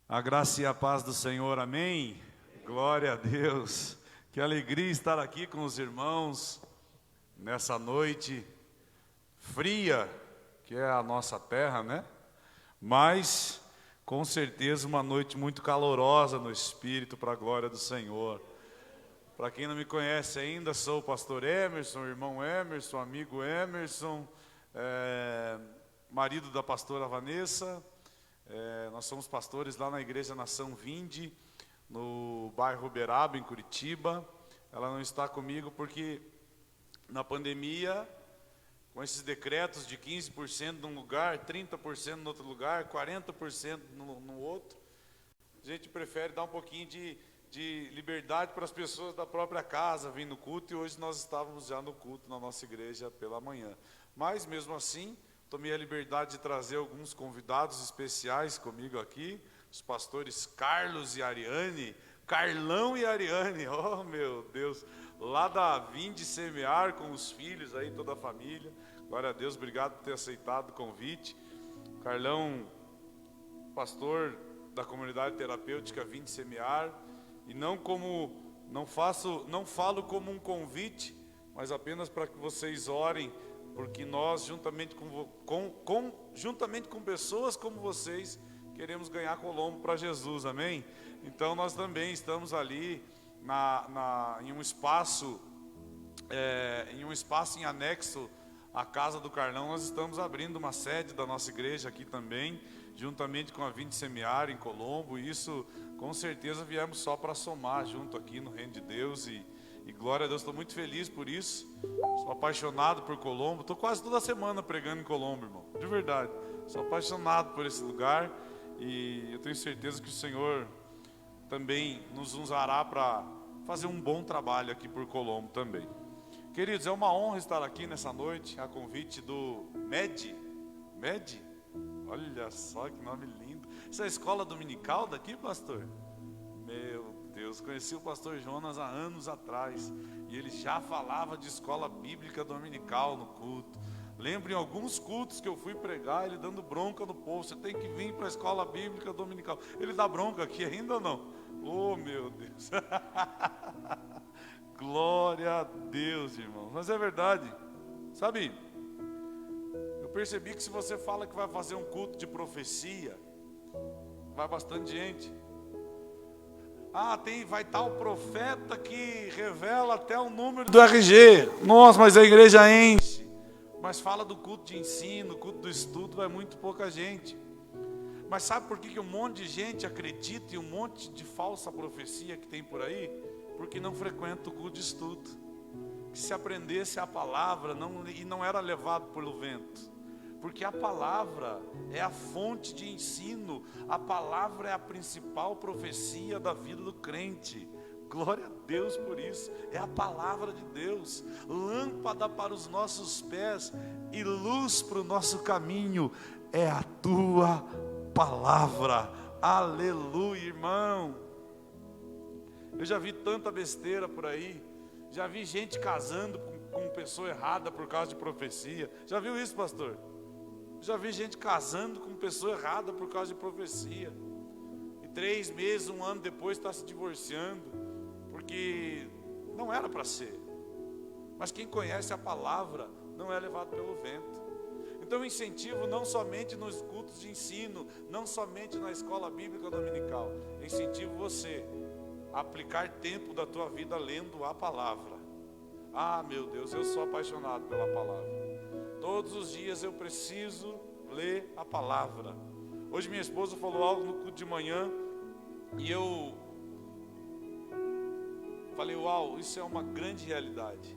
A graça e a paz do Senhor, amém? Glória a Deus. Que alegria estar aqui com os irmãos nessa noite fria, que é a nossa terra, né? Mas, com certeza, uma noite muito calorosa no Espírito, para a glória do Senhor. Para quem não me conhece ainda, sou o pastor Emerson, irmão Emerson, amigo Emerson, marido da pastora Vanessa. Nós somos pastores lá na Igreja Nação Vinde, no bairro Uberaba, em Curitiba. Ela não está comigo porque na pandemia, com esses decretos de 15% num lugar, 30% no outro lugar, 40% no outro, a gente prefere dar um pouquinho de liberdade para as pessoas da própria casa vir no culto, e hoje nós estávamos já no culto na nossa igreja pela manhã. Mas mesmo assim, tomei a liberdade de trazer alguns convidados especiais comigo aqui, os pastores Carlos e Ariane, Carlão e Ariane, oh meu Deus, lá da Vinde Semear com os filhos aí, toda a família. Glória a Deus, obrigado por ter aceitado o convite. Carlão, pastor da comunidade terapêutica Vinde Semear, e não falo como um convite, mas apenas para que vocês orem, porque nós, juntamente com pessoas como vocês, queremos ganhar Colombo para Jesus, amém? Então nós também estamos ali em um espaço em anexo à casa do Carlão. Nós estamos abrindo uma sede da nossa igreja aqui também, juntamente com a Vinde Semear em Colombo. E isso, com certeza, viemos só para somar junto aqui no reino de Deus, e glória a Deus, estou muito feliz por isso. Sou apaixonado por Colombo, estou quase toda semana pregando em Colombo, irmão, de verdade. Sou apaixonado por esse lugar, e eu tenho certeza que o Senhor também nos usará para fazer um bom trabalho aqui por Colombo também. Queridos, é uma honra estar aqui nessa noite, a convite do MED, olha só que nome lindo. Isso é a escola dominical daqui, pastor? Meu Deus, conheci o pastor Jonas há anos atrás, e ele já falava de escola bíblica dominical no culto. Lembro em alguns cultos que eu fui pregar, ele dando bronca no povo: você tem que vir para a escola bíblica dominical. Ele dá bronca aqui ainda ou não? Oh meu Deus. Glória a Deus, irmão. Mas é verdade, sabe, eu percebi que se você fala que vai fazer um culto de profecia, vai bastante gente. Vai estar o profeta que revela até o número do RG. Nossa, mas a igreja enche. Mas fala do culto de ensino, culto do estudo, vai muito pouca gente. Mas sabe por que um monte de gente acredita em um monte de falsa profecia que tem por aí? Porque não frequenta o culto de estudo. Que se aprendesse a palavra não era levado pelo vento. Porque a palavra é a fonte de ensino, a palavra é a principal profecia da vida do crente. Glória a Deus por isso. É a palavra de Deus, lâmpada para os nossos pés e luz para o nosso caminho. É a tua palavra. Aleluia, irmão. Eu já vi tanta besteira por aí. Já vi gente casando com pessoa errada por causa de profecia. Já viu isso, pastor? Já vi gente casando com pessoa errada por causa de profecia. E 3 meses, 1 ano depois está se divorciando, porque não era para ser. Mas quem conhece a palavra não é levado pelo vento. Então eu incentivo não somente nos cultos de ensino, não somente na escola bíblica dominical. Eu incentivo você a aplicar tempo da tua vida lendo a palavra. Ah, meu Deus, eu sou apaixonado pela palavra. Todos os dias eu preciso ler a palavra. Hoje minha esposa falou algo no culto de manhã, e eu falei: uau, isso é uma grande realidade.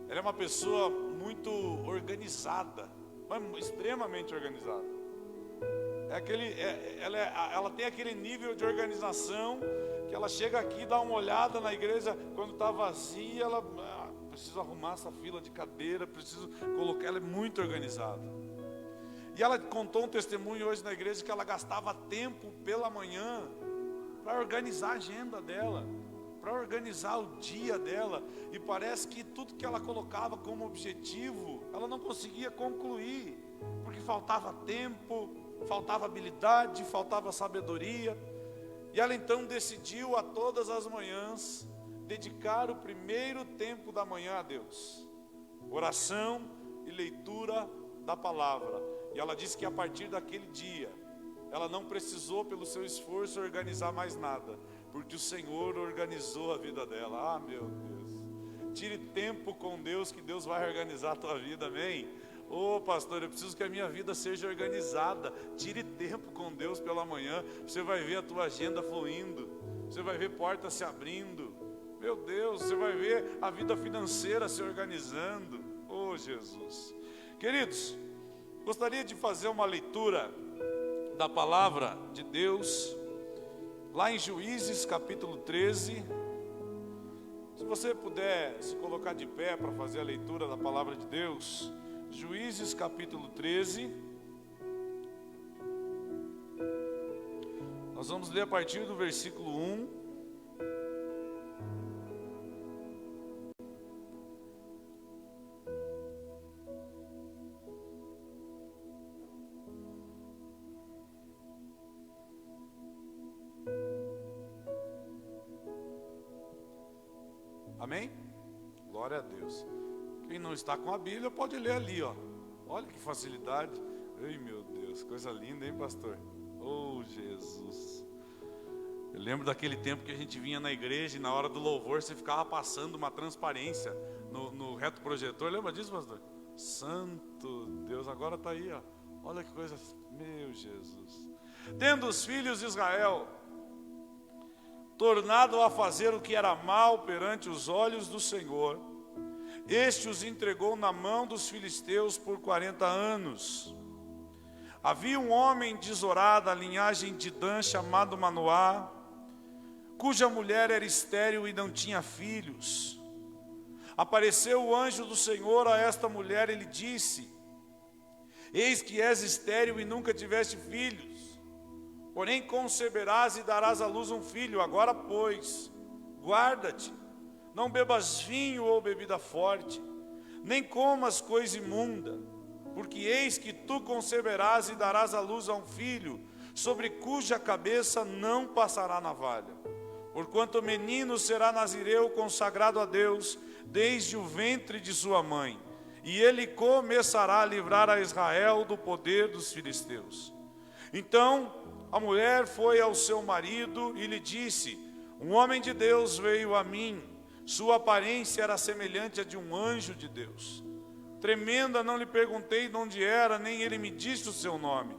Ela é uma pessoa muito organizada, mas extremamente organizada. Ela tem aquele nível de organização que ela chega aqui, dá uma olhada na igreja, quando está vazia, ela preciso arrumar essa fila de cadeira, preciso colocar. Ela é muito organizada. E ela contou um testemunho hoje na igreja que ela gastava tempo pela manhã para organizar a agenda dela, para organizar o dia dela, e parece que tudo que ela colocava como objetivo, ela não conseguia concluir, porque faltava tempo, faltava habilidade, faltava sabedoria. E ela então decidiu a todas as manhãs dedicar o primeiro tempo da manhã a Deus. Oração e leitura da palavra. E ela disse que a partir daquele dia, ela não precisou pelo seu esforço organizar mais nada, porque o Senhor organizou a vida dela. Ah, meu Deus. Tire tempo com Deus, que Deus vai organizar a tua vida, amém? Ô pastor, eu preciso que a minha vida seja organizada. Tire tempo com Deus pela manhã. Você vai ver a tua agenda fluindo. Você vai ver portas se abrindo. Meu Deus, você vai ver a vida financeira se organizando. Ô Jesus. Queridos, gostaria de fazer uma leitura da palavra de Deus lá em Juízes capítulo 13. Se você puder se colocar de pé para fazer a leitura da palavra de Deus. Juízes capítulo 13. Nós vamos ler a partir do versículo 1. Amém? Glória a Deus. Quem não está com a Bíblia pode ler ali, ó. Olha que facilidade. Ai, meu Deus, coisa linda, hein, pastor? Oh, Jesus. Eu lembro daquele tempo que a gente vinha na igreja e na hora do louvor você ficava passando uma transparência no reto projetor. Lembra disso, pastor? Santo Deus, agora está aí, ó. Olha que coisa, meu Jesus. Tendo os filhos de Israel tornado a fazer o que era mal perante os olhos do Senhor, este os entregou na mão dos filisteus por 40 anos. Havia um homem de Zorá, da linhagem de Dan, chamado Manoá, cuja mulher era estéril e não tinha filhos. Apareceu o anjo do Senhor a esta mulher e lhe disse: eis que és estéril e nunca tiveste filhos, porém conceberás e darás à luz um filho. Agora, pois, guarda-te, não bebas vinho ou bebida forte, nem comas coisa imunda, porque eis que tu conceberás e darás à luz a um filho, sobre cuja cabeça não passará navalha. Porquanto o menino será nazireu, consagrado a Deus, desde o ventre de sua mãe, e ele começará a livrar a Israel do poder dos filisteus. Então a mulher foi ao seu marido e lhe disse: um homem de Deus veio a mim, sua aparência era semelhante à de um anjo de Deus. Tremenda, não lhe perguntei de onde era, nem ele me disse o seu nome.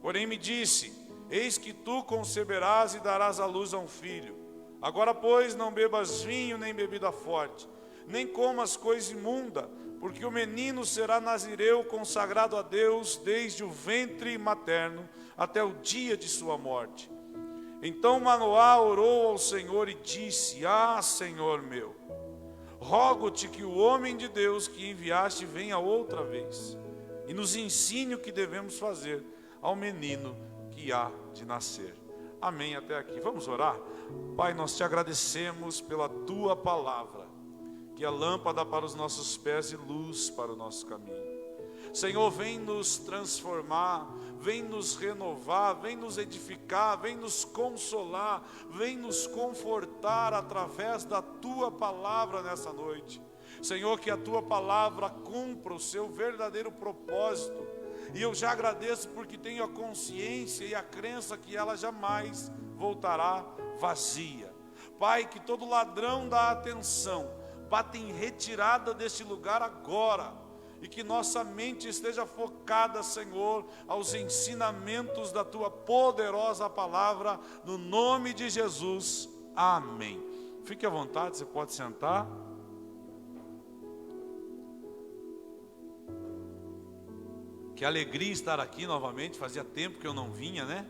Porém me disse: eis que tu conceberás e darás à luz a um filho. Agora, pois, não bebas vinho nem bebida forte, nem comas coisa imunda, porque o menino será nazireu, consagrado a Deus desde o ventre materno até o dia de sua morte. Então Manoá orou ao Senhor e disse: ah, Senhor meu, rogo-te que o homem de Deus que enviaste venha outra vez e nos ensine o que devemos fazer ao menino que há de nascer. Amém, até aqui. Vamos orar? Pai, nós te agradecemos pela tua palavra, que é lâmpada para os nossos pés e luz para o nosso caminho. Senhor, vem nos transformar, vem nos renovar, vem nos edificar, vem nos consolar, vem nos confortar através da tua palavra nessa noite. Senhor, que a tua palavra cumpra o seu verdadeiro propósito. E eu já agradeço porque tenho a consciência e a crença que ela jamais voltará vazia. Pai, que todo ladrão da atenção bata em retirada deste lugar agora, e que nossa mente esteja focada, Senhor, aos ensinamentos da tua poderosa palavra, no nome de Jesus, amém. Fique à vontade, você pode sentar. Que alegria estar aqui novamente, fazia tempo que eu não vinha, né?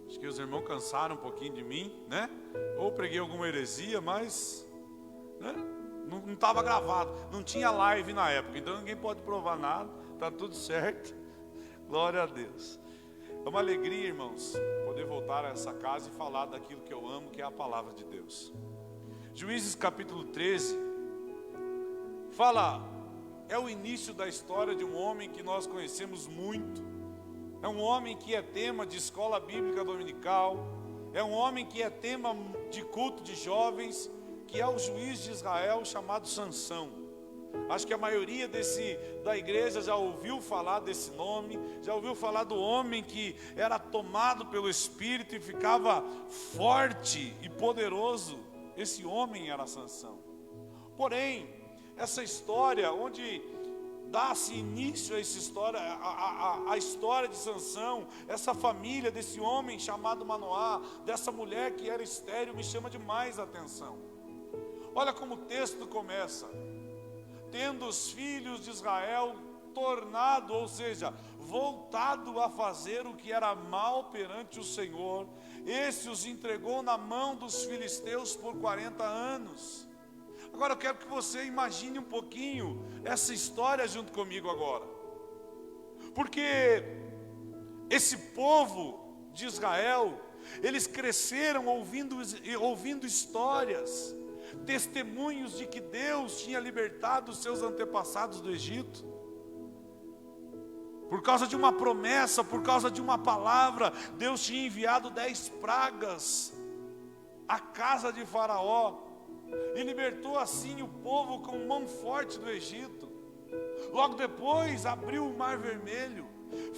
Acho que os irmãos cansaram um pouquinho de mim, né? Ou preguei alguma heresia, mas, né? Não estava gravado, não tinha live na época, então ninguém pode provar nada, está tudo certo, glória a Deus. É uma alegria, irmãos, poder voltar a essa casa e falar daquilo que eu amo, que é a palavra de Deus. Juízes capítulo 13, fala, é o início da história de um homem que nós conhecemos muito, É um homem que é tema de escola bíblica dominical, é um homem que é tema de culto de jovens, que é o juiz de Israel chamado Sansão. Acho que a maioria da igreja já ouviu falar desse nome, já ouviu falar do homem que era tomado pelo Espírito e ficava forte e poderoso. Esse homem era Sansão. Porém, essa história, onde dá-se início a essa história, a história de Sansão, essa família desse homem chamado Manoá, dessa mulher que era estéril, me chama demais a atenção. Olha como o texto começa: tendo os filhos de Israel tornado, ou seja, voltado a fazer o que era mal perante o Senhor, esse os entregou na mão dos filisteus por 40 anos. Agora eu quero que você imagine um pouquinho essa história junto comigo agora. Porque esse povo de Israel, eles cresceram ouvindo histórias, testemunhos de que Deus tinha libertado os seus antepassados do Egito. Por causa de uma promessa, por causa de uma palavra, Deus tinha enviado 10 pragas à casa de Faraó, e libertou assim o povo com mão forte do Egito. Logo depois abriu o Mar Vermelho,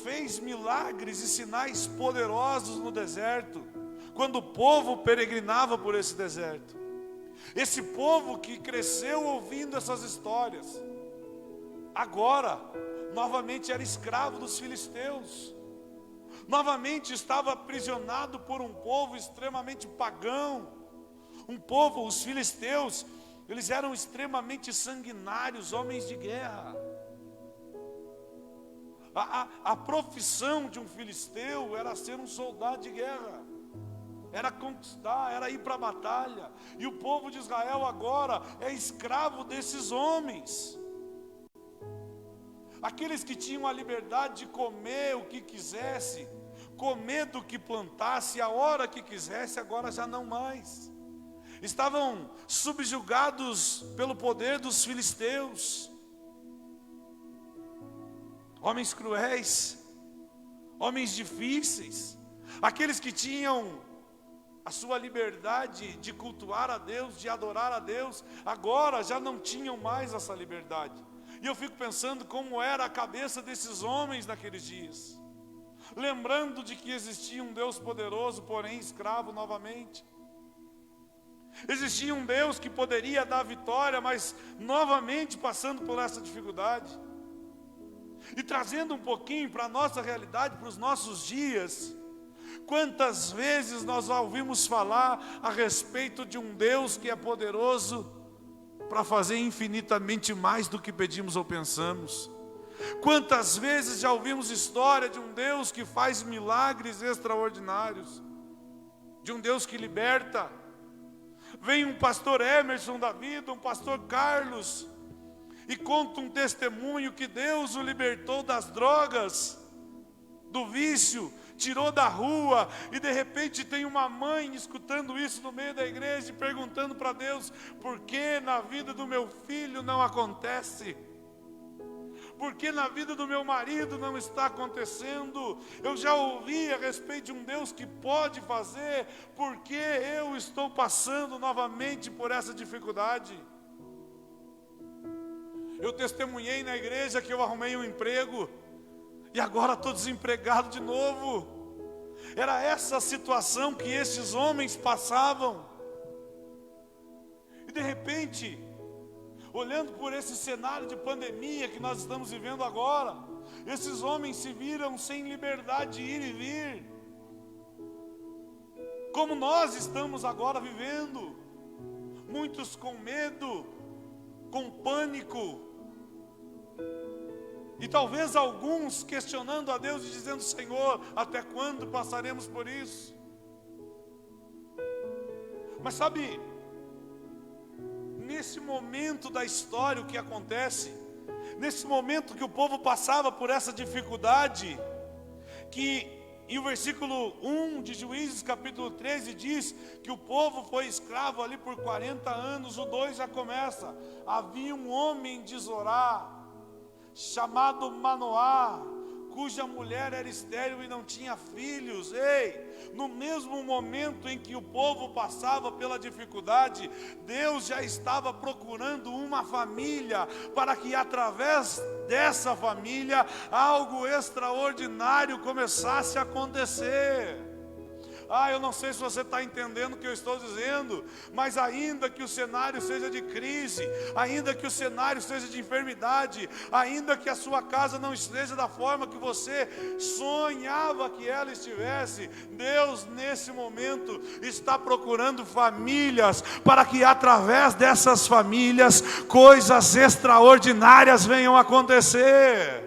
fez milagres e sinais poderosos no deserto, quando o povo peregrinava por esse deserto. Esse povo que cresceu ouvindo essas histórias, agora novamente era escravo dos filisteus, novamente estava aprisionado por um povo extremamente pagão. Um povo, os filisteus, eles eram extremamente sanguinários, homens de guerra. A profissão de um filisteu era ser um soldado de guerra, era conquistar, era ir para a batalha. E o povo de Israel agora é escravo desses homens. Aqueles que tinham a liberdade de comer o que quisesse, comer do que plantasse, a hora que quisesse, agora já não mais. Estavam subjugados pelo poder dos filisteus. Homens cruéis, homens difíceis, aqueles que tinham a sua liberdade de cultuar a Deus, de adorar a Deus, agora já não tinham mais essa liberdade. E eu fico pensando como era a cabeça desses homens naqueles dias, lembrando de que existia um Deus poderoso, porém escravo novamente. Existia um Deus que poderia dar vitória, mas novamente passando por essa dificuldade. E trazendo um pouquinho para a nossa realidade, para os nossos dias, quantas vezes nós ouvimos falar a respeito de um Deus que é poderoso para fazer infinitamente mais do que pedimos ou pensamos? Quantas vezes já ouvimos história de um Deus que faz milagres extraordinários, de um Deus que liberta? Vem um pastor Emerson da vida, um pastor Carlos, e conta um testemunho que Deus o libertou das drogas, do vício, tirou da rua, e de repente tem uma mãe escutando isso no meio da igreja e perguntando para Deus: por que na vida do meu filho não acontece? Por que na vida do meu marido não está acontecendo? Eu já ouvi a respeito de um Deus que pode fazer, por que eu estou passando novamente por essa dificuldade? Eu testemunhei na igreja que eu arrumei um emprego, e agora estou desempregado de novo. Era essa a situação que esses homens passavam. E de repente, olhando por esse cenário de pandemia que nós estamos vivendo agora, esses homens se viram sem liberdade de ir e vir, como nós estamos agora vivendo, muitos com medo, com pânico, e talvez alguns questionando a Deus e dizendo: Senhor, até quando passaremos por isso? Mas sabe, nesse momento da história, o que acontece, nesse momento que o povo passava por essa dificuldade, que em o versículo 1 de Juízes capítulo 13 diz que o povo foi escravo ali por 40 anos, o 2 já começa: havia um homem de Zorá, chamado Manoá, cuja mulher era estéril e não tinha filhos. Ei, no mesmo momento em que o povo passava pela dificuldade, Deus já estava procurando uma família, para que através dessa família, algo extraordinário começasse a acontecer. Eu não sei se você está entendendo o que eu estou dizendo, mas ainda que o cenário seja de crise, ainda que o cenário seja de enfermidade, ainda que a sua casa não esteja da forma que você sonhava que ela estivesse, Deus nesse momento está procurando famílias, para que através dessas famílias, coisas extraordinárias venham acontecer.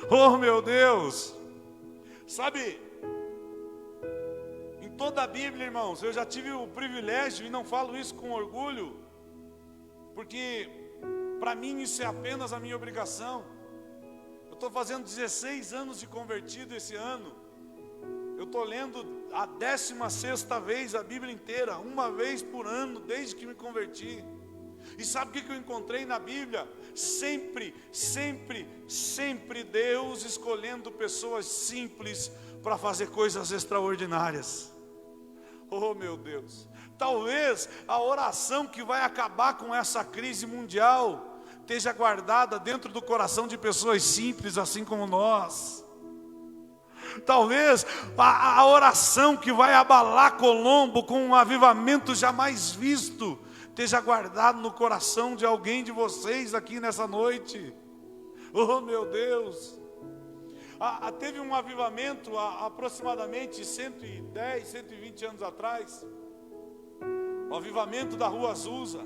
Oh meu Deus! Sabe, toda a Bíblia, irmãos, eu já tive o privilégio, e não falo isso com orgulho, porque para mim isso é apenas a minha obrigação. Eu estou fazendo 16 anos de convertido esse ano. Eu estou lendo a 16ª vez a Bíblia inteira, uma vez por ano, desde que me converti. E sabe o que eu encontrei na Bíblia? Sempre, sempre, sempre Deus escolhendo pessoas simples para fazer coisas extraordinárias. Oh meu Deus, talvez a oração que vai acabar com essa crise mundial esteja guardada dentro do coração de pessoas simples, assim como nós. Talvez a oração que vai abalar Colombo com um avivamento jamais visto esteja guardado no coração de alguém de vocês aqui nessa noite. Oh meu Deus! Teve um avivamento há aproximadamente 110, 120 anos atrás, o avivamento da Rua Azusa.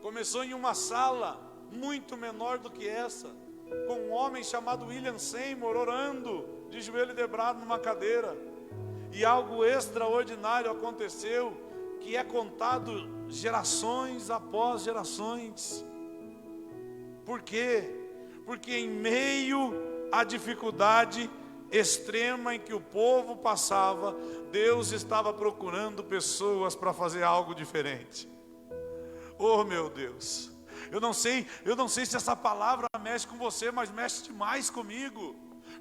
Começou em uma sala muito menor do que essa, com um homem chamado William Seymour orando de joelho dobrado numa cadeira, e algo extraordinário aconteceu, que é contado gerações após gerações. Por quê? Porque em meio à dificuldade extrema em que o povo passava, Deus estava procurando pessoas para fazer algo diferente. Oh meu Deus, eu não sei se essa palavra mexe com você, mas mexe demais comigo.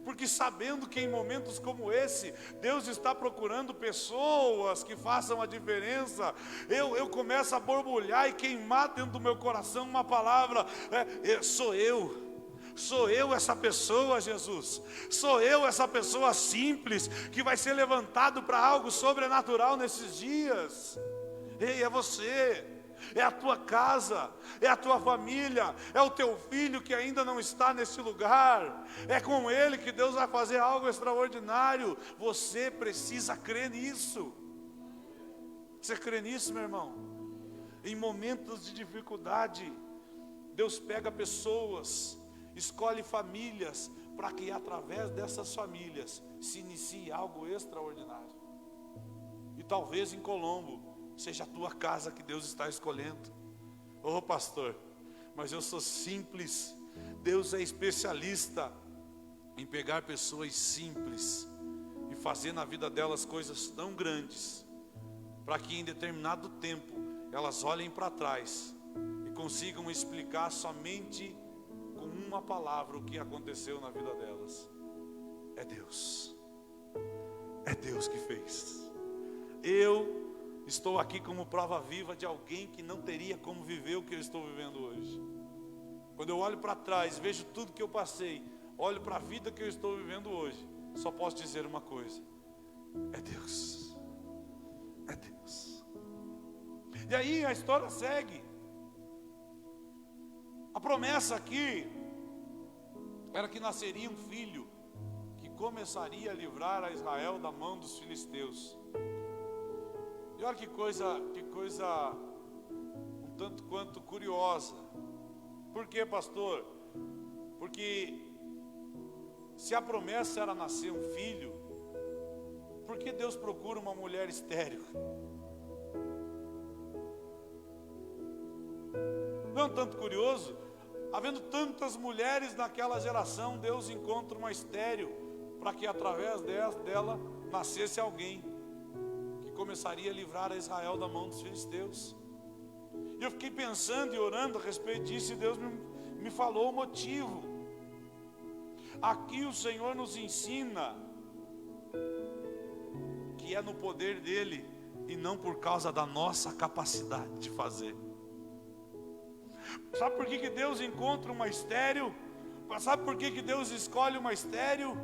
Porque sabendo que em momentos como esse, Deus está procurando pessoas que façam a diferença, eu começo a borbulhar e queimar dentro do meu coração uma palavra: sou eu essa pessoa, Jesus. Sou eu essa pessoa simples, que vai ser levantado para algo sobrenatural nesses dias. Ei, é você. É a tua casa, é a tua família, é o teu filho que ainda não está nesse lugar. É com ele que Deus vai fazer algo extraordinário. Você precisa crer nisso. Você crê nisso, meu irmão? Em momentos de dificuldade, Deus pega pessoas, escolhe famílias, para que através dessas famílias se inicie algo extraordinário. E talvez em Colombo seja a tua casa que Deus está escolhendo. Oh pastor, mas eu sou simples. Deus é especialista em pegar pessoas simples e fazer na vida delas coisas tão grandes, para que em determinado tempo elas olhem para trás e consigam explicar somente com uma palavra o que aconteceu na vida delas. É Deus que fez. Eu estou aqui como prova viva de alguém que não teria como viver o que eu estou vivendo hoje. Quando eu olho para trás, vejo tudo que eu passei, olho para a vida que eu estou vivendo hoje, só posso dizer uma coisa: é Deus. É Deus. E aí a história segue. A promessa aqui era que nasceria um filho que começaria a livrar a Israel da mão dos filisteus. E olha que coisa um tanto quanto curiosa. Por quê, pastor? Porque se a promessa era nascer um filho, por que Deus procura uma mulher estéril? Não é um tanto curioso? Havendo tantas mulheres naquela geração, Deus encontra uma estéril, para que através dela nascesse alguém começaria a livrar a Israel da mão dos filisteus. E eu fiquei pensando e orando a respeito disso, e Deus me falou o motivo. Aqui o Senhor nos ensina que é no poder dele e não por causa da nossa capacidade de fazer. Sabe por que Deus encontra uma estéril? Sabe por que Deus escolhe uma estéril?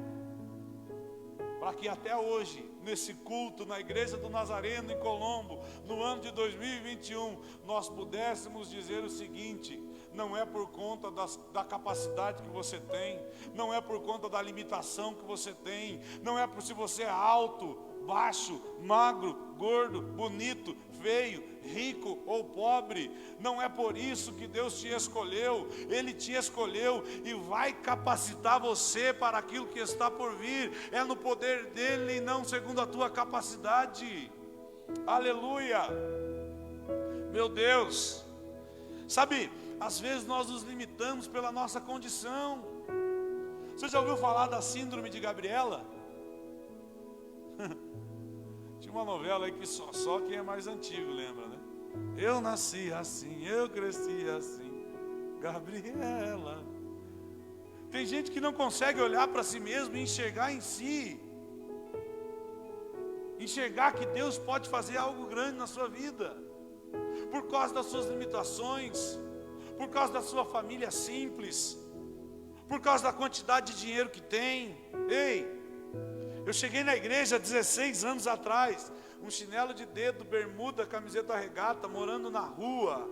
Para que até hoje, nesse culto, na igreja do Nazareno em Colombo, no ano de 2021, nós pudéssemos dizer o seguinte: não é por conta da capacidade que você tem, não é por conta da limitação que você tem, não é por se você é alto, baixo, magro, gordo, bonito, feio, rico ou pobre. Não é por isso que Deus te escolheu. Ele te escolheu e vai capacitar você para aquilo que está por vir. É no poder dele e não segundo a tua capacidade. Aleluia. Meu Deus. Sabe, às vezes nós nos limitamos pela nossa condição. Você já ouviu falar da síndrome de Gabriela? Tinha uma novela aí que só quem é mais antigo lembra, né? Eu nasci assim, eu cresci assim, Gabriela. Tem gente que não consegue olhar para si mesmo e enxergar em si, enxergar que Deus pode fazer algo grande na sua vida, por causa das suas limitações, por causa da sua família simples, por causa da quantidade de dinheiro que tem. Ei, eu cheguei na igreja há 16 anos atrás, um chinelo de dedo, bermuda, camiseta regata, morando na rua.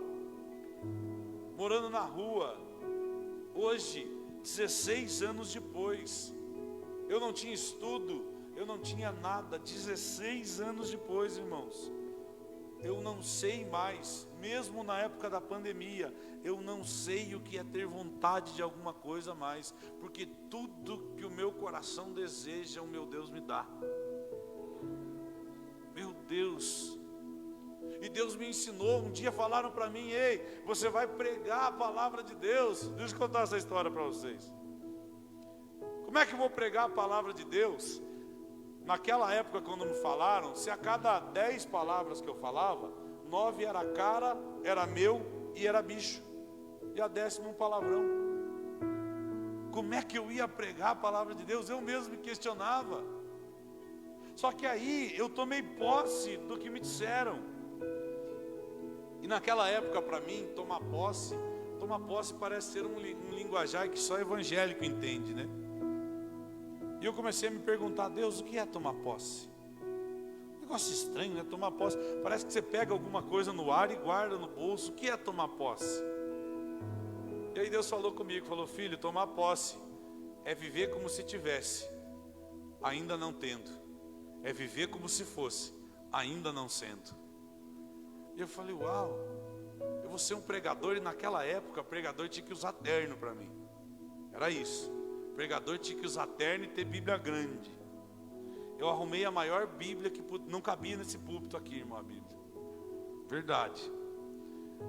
Hoje, 16 anos depois, eu não tinha estudo, eu não tinha nada. 16 anos depois, irmãos, eu não sei mais, mesmo na época da pandemia, eu não sei o que é ter vontade de alguma coisa mais, porque tudo que o meu coração deseja, o meu Deus me dá. Meu Deus. E Deus me ensinou, um dia falaram para mim: ei, você vai pregar a palavra de Deus. Deixa eu contar essa história para vocês. Como é que eu vou pregar a palavra de Deus? Naquela época, quando me falaram, se a cada 10 palavras que eu falava, 9 era cara, era meu e era bicho, e a 10ª um palavrão. Como é que eu ia pregar a palavra de Deus? Eu mesmo me questionava. Só que aí eu tomei posse do que me disseram. E naquela época, para mim, tomar posse parece ser um linguajar que só evangélico entende, né? E eu comecei a me perguntar: Deus, o que é tomar posse? Um negócio estranho, né? Tomar posse, parece que você pega alguma coisa no ar e guarda no bolso. O que é tomar posse? E aí Deus falou comigo, falou: filho, tomar posse é viver como se tivesse, ainda não tendo. É viver como se fosse, ainda não sendo. E eu falei: uau, eu vou ser um pregador. E naquela época, pregador tinha que usar terno para mim. Era isso. Pregador tinha que usar terno e ter Bíblia grande. Eu arrumei a maior Bíblia que não cabia nesse púlpito aqui, irmão, a Bíblia. Verdade.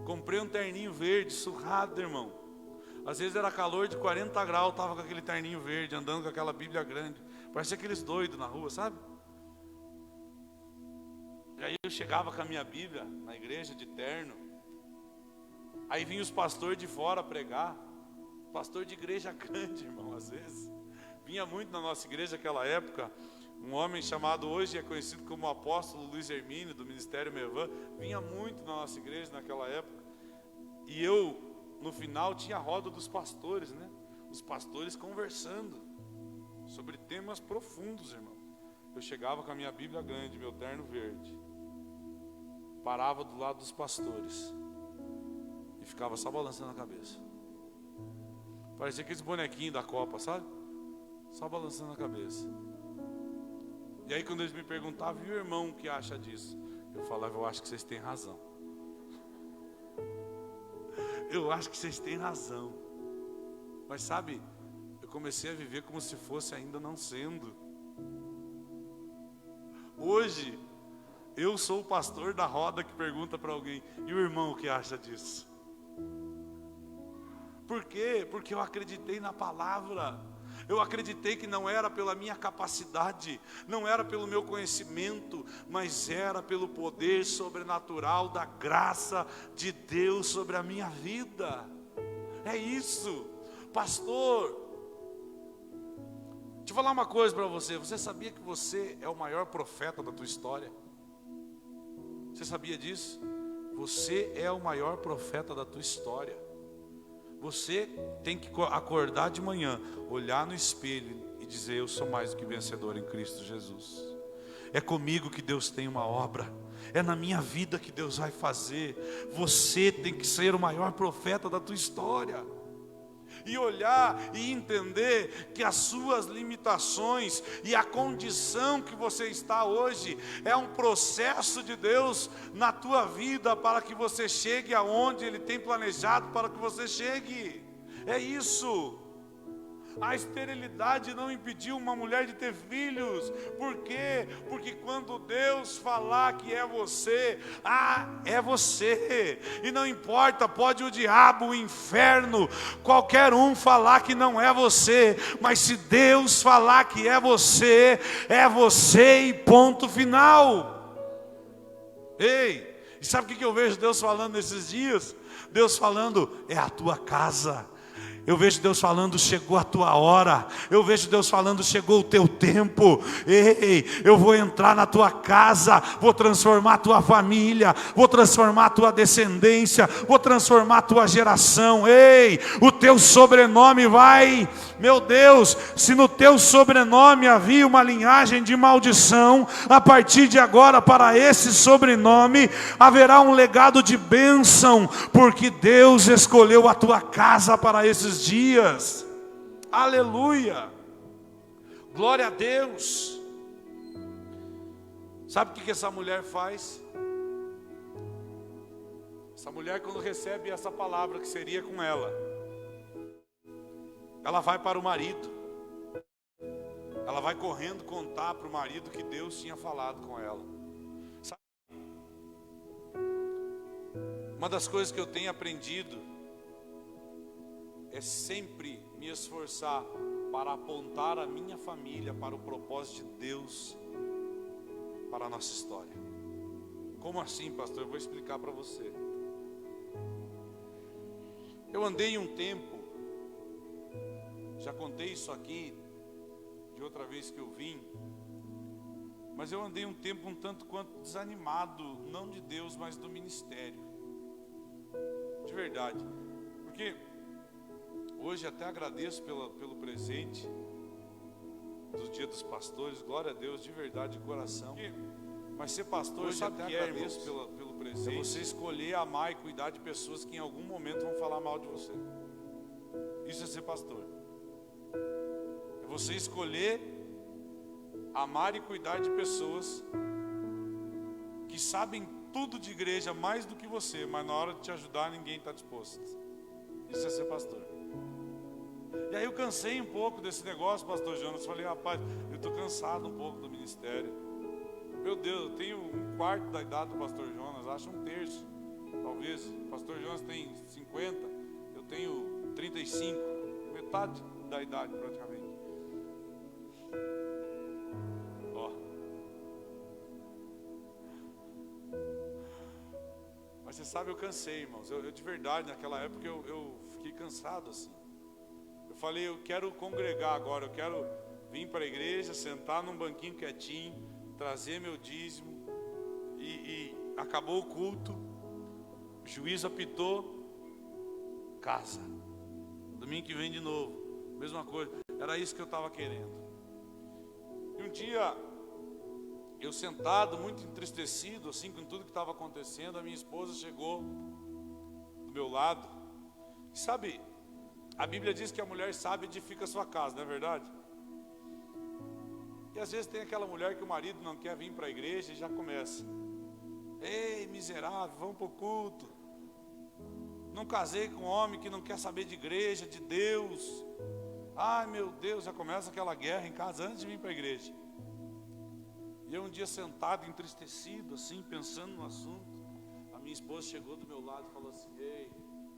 Comprei um terninho verde, surrado, irmão. Às vezes era calor de 40 graus, estava com aquele terninho verde, andando com aquela Bíblia grande. Parecia aqueles doidos na rua, sabe? E aí eu chegava com a minha Bíblia na igreja de terno. Aí vinham os pastores de fora pregar. Pastor de igreja grande, irmão, às vezes. Vinha muito na nossa igreja naquela época um homem chamado, hoje é conhecido como apóstolo Luiz Hermínio, do Ministério Mevan. Vinha muito na nossa igreja naquela época. E eu, no final, tinha a roda dos pastores, né? Os pastores conversando sobre temas profundos, irmão. Eu chegava com a minha Bíblia grande, meu terno verde, parava do lado dos pastores e ficava só balançando a cabeça. Parecia aqueles bonequinhos da Copa, sabe? Só balançando a cabeça. E aí quando eles me perguntavam: e o irmão, o que acha disso? Eu falava: eu acho que vocês têm razão. Eu acho que vocês têm razão. Mas sabe, eu comecei a viver como se fosse ainda não sendo. Hoje, eu sou o pastor da roda que pergunta para alguém: e o irmão, o que acha disso? Por quê? Porque eu acreditei na palavra. Eu acreditei que não era pela minha capacidade, não era pelo meu conhecimento, mas era pelo poder sobrenatural da graça de Deus sobre a minha vida. É isso, pastor. Deixa eu falar uma coisa para você. Você sabia que você é o maior profeta da tua história? Você sabia disso? Você é o maior profeta da tua história. Você tem que acordar de manhã, olhar no espelho e dizer: eu sou mais do que vencedor em Cristo Jesus. É comigo que Deus tem uma obra. É na minha vida que Deus vai fazer. Você tem que ser o maior profeta da tua história. E olhar e entender que as suas limitações e a condição que você está hoje é um processo de Deus na tua vida para que você chegue aonde Ele tem planejado para que você chegue. É isso. A esterilidade não impediu uma mulher de ter filhos. Por quê? Porque quando Deus falar que é você, é você. E não importa, pode o diabo, o inferno, qualquer um falar que não é você. Mas se Deus falar que é você e ponto final. Ei, e sabe o que eu vejo Deus falando nesses dias? Deus falando: é a tua casa. Eu vejo Deus falando: chegou a tua hora. Eu vejo Deus falando: chegou o teu tempo. Ei, eu vou entrar na tua casa, vou transformar a tua família, vou transformar a tua descendência, vou transformar a tua geração. Ei, o teu sobrenome vai... Meu Deus, se no teu sobrenome havia uma linhagem de maldição, a partir de agora, para esse sobrenome, haverá um legado de bênção, porque Deus escolheu a tua casa para esses dias. Aleluia, glória a Deus. Sabe o que essa mulher faz? Essa mulher, quando recebe essa palavra que seria com ela, ela vai para o marido. Ela vai correndo contar para o marido que Deus tinha falado com ela. Sabe? Uma das coisas que eu tenho aprendido é sempre me esforçar para apontar a minha família para o propósito de Deus para a nossa história. Como assim, pastor? Eu vou explicar para você. Eu andei um tempo, já contei isso aqui de outra vez que eu vim, mas eu andei um tempo um tanto quanto desanimado, não de Deus, mas do ministério. De verdade. Porque hoje até agradeço pelo presente do Dia dos Pastores, glória a Deus, de verdade, de coração. Mas ser pastor, hoje sabe até agradeço pelo presente. É você escolher amar e cuidar de pessoas que em algum momento vão falar mal de você. Isso é ser pastor. É você escolher amar e cuidar de pessoas que sabem tudo de igreja mais do que você, mas na hora de te ajudar ninguém está disposto. Isso é ser pastor. E aí eu cansei um pouco desse negócio, pastor Jonas. Falei: rapaz, eu estou cansado um pouco do ministério. Meu Deus, eu tenho um quarto da idade do pastor Jonas, acho um terço, talvez. O pastor Jonas tem 50, eu tenho 35, metade da idade praticamente. Ó. Mas você sabe, eu cansei, irmãos. Eu de verdade, naquela época eu fiquei cansado assim. Eu falei: eu quero congregar agora, eu quero vir para a igreja, sentar num banquinho quietinho, trazer meu dízimo, e acabou o culto, o juiz apitou, casa, domingo que vem de novo, mesma coisa. Era isso que eu estava querendo. E um dia, eu sentado, muito entristecido assim com tudo que estava acontecendo, a minha esposa chegou do meu lado. E sabe, a Bíblia diz que a mulher sábia edifica a sua casa, não é verdade? E às vezes tem aquela mulher que o marido não quer vir para a igreja e já começa: ei, miserável, vamos para o culto. Não casei com um homem que não quer saber de igreja, de Deus. Ai meu Deus, já começa aquela guerra em casa antes de vir para a igreja. E eu um dia sentado, entristecido assim, pensando no assunto, a minha esposa chegou do meu lado e falou assim: ei,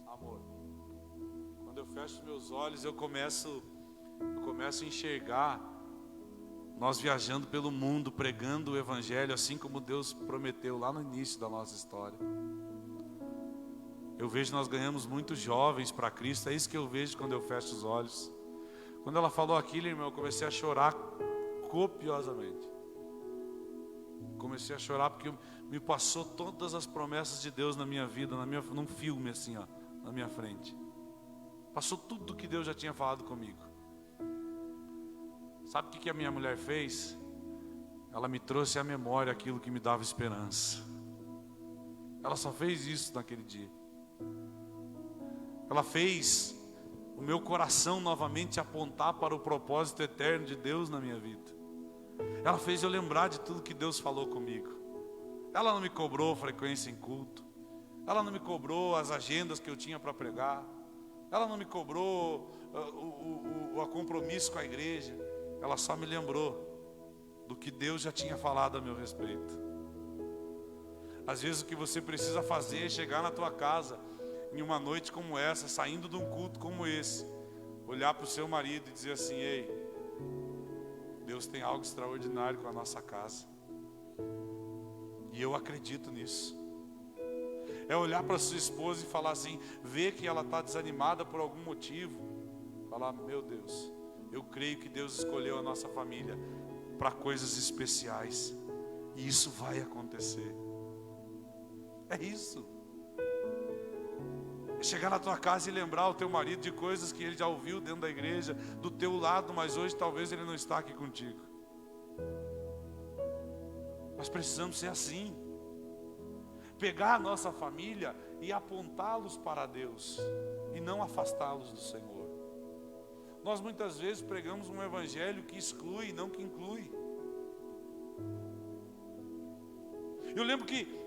amor, quando eu fecho os meus olhos eu começo a enxergar nós viajando pelo mundo, pregando o evangelho, assim como Deus prometeu lá no início da nossa história. Eu vejo nós ganhamos muitos jovens para Cristo. É isso que eu vejo quando eu fecho os olhos. Quando ela falou aquilo, irmão, eu comecei a chorar copiosamente. Comecei a chorar porque me passou todas as promessas de Deus na minha vida, num filme assim, ó, na minha frente. Passou tudo que Deus já tinha falado comigo. Sabe o que a minha mulher fez? Ela me trouxe à memória aquilo que me dava esperança. Ela só fez isso naquele dia. Ela fez o meu coração novamente apontar para o propósito eterno de Deus na minha vida. Ela fez eu lembrar de tudo que Deus falou comigo. Ela não me cobrou frequência em culto. Ela não me cobrou as agendas que eu tinha para pregar. Ela não me cobrou o compromisso com a igreja. Ela só me lembrou do que Deus já tinha falado a meu respeito. Às vezes o que você precisa fazer é chegar na tua casa em uma noite como essa, saindo de um culto como esse, olhar para o seu marido e dizer assim: ei, Deus tem algo extraordinário com a nossa casa, e eu acredito nisso. É olhar para sua esposa e falar assim, ver que ela está desanimada por algum motivo, falar: meu Deus, eu creio que Deus escolheu a nossa família para coisas especiais, e isso vai acontecer. É isso. É chegar na tua casa e lembrar o teu marido de coisas que ele já ouviu dentro da igreja, do teu lado, mas hoje talvez ele não está aqui contigo. Nós precisamos ser assim. Pegar a nossa família e apontá-los para Deus, e não afastá-los do Senhor. Nós muitas vezes pregamos um evangelho que exclui, não que inclui. Eu lembro que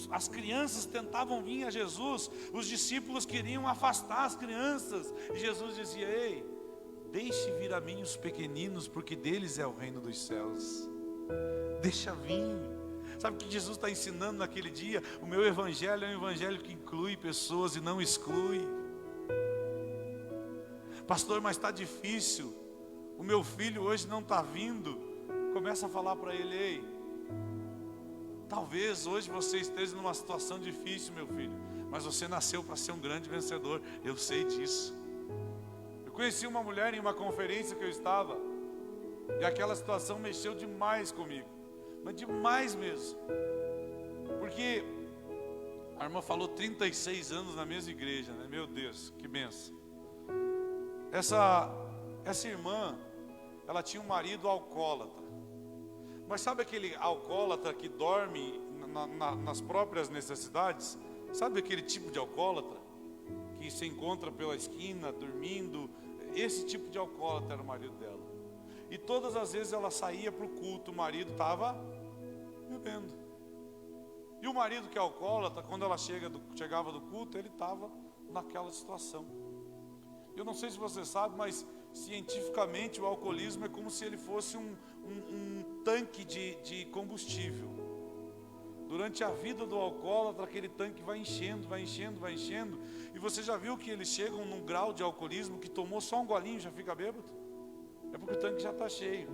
as crianças tentavam vir a Jesus, os discípulos queriam afastar as crianças, e Jesus dizia: ei, deixe vir a mim os pequeninos, porque deles é o reino dos céus. Deixa vir. Sabe o que Jesus está ensinando naquele dia? O meu evangelho é um evangelho que inclui pessoas e não exclui. Pastor, mas está difícil, o meu filho hoje não está vindo. Começa a falar para ele: ei, talvez hoje você esteja numa situação difícil, meu filho, mas você nasceu para ser um grande vencedor. Eu sei disso. Eu conheci uma mulher em uma conferência que eu estava, e aquela situação mexeu demais comigo, mas demais mesmo, porque a irmã falou 36 anos na mesma igreja, né? Meu Deus, que benção. Essa irmã, ela tinha um marido alcoólatra. Mas sabe aquele alcoólatra que dorme nas próprias necessidades? Sabe aquele tipo de alcoólatra que se encontra pela esquina dormindo? Esse tipo de alcoólatra era o marido dela. E todas as vezes ela saía para o culto, o marido estava bebendo. E o marido que é alcoólatra, quando ela chegava do culto, ele estava naquela situação. Eu não sei se você sabe, mas cientificamente o alcoolismo é como se ele fosse um tanque de combustível. Durante a vida do alcoólatra, aquele tanque vai enchendo, vai enchendo, vai enchendo. E você já viu que eles chegam num grau de alcoolismo que tomou só um golinho e já fica bêbado? É porque o tanque já está cheio.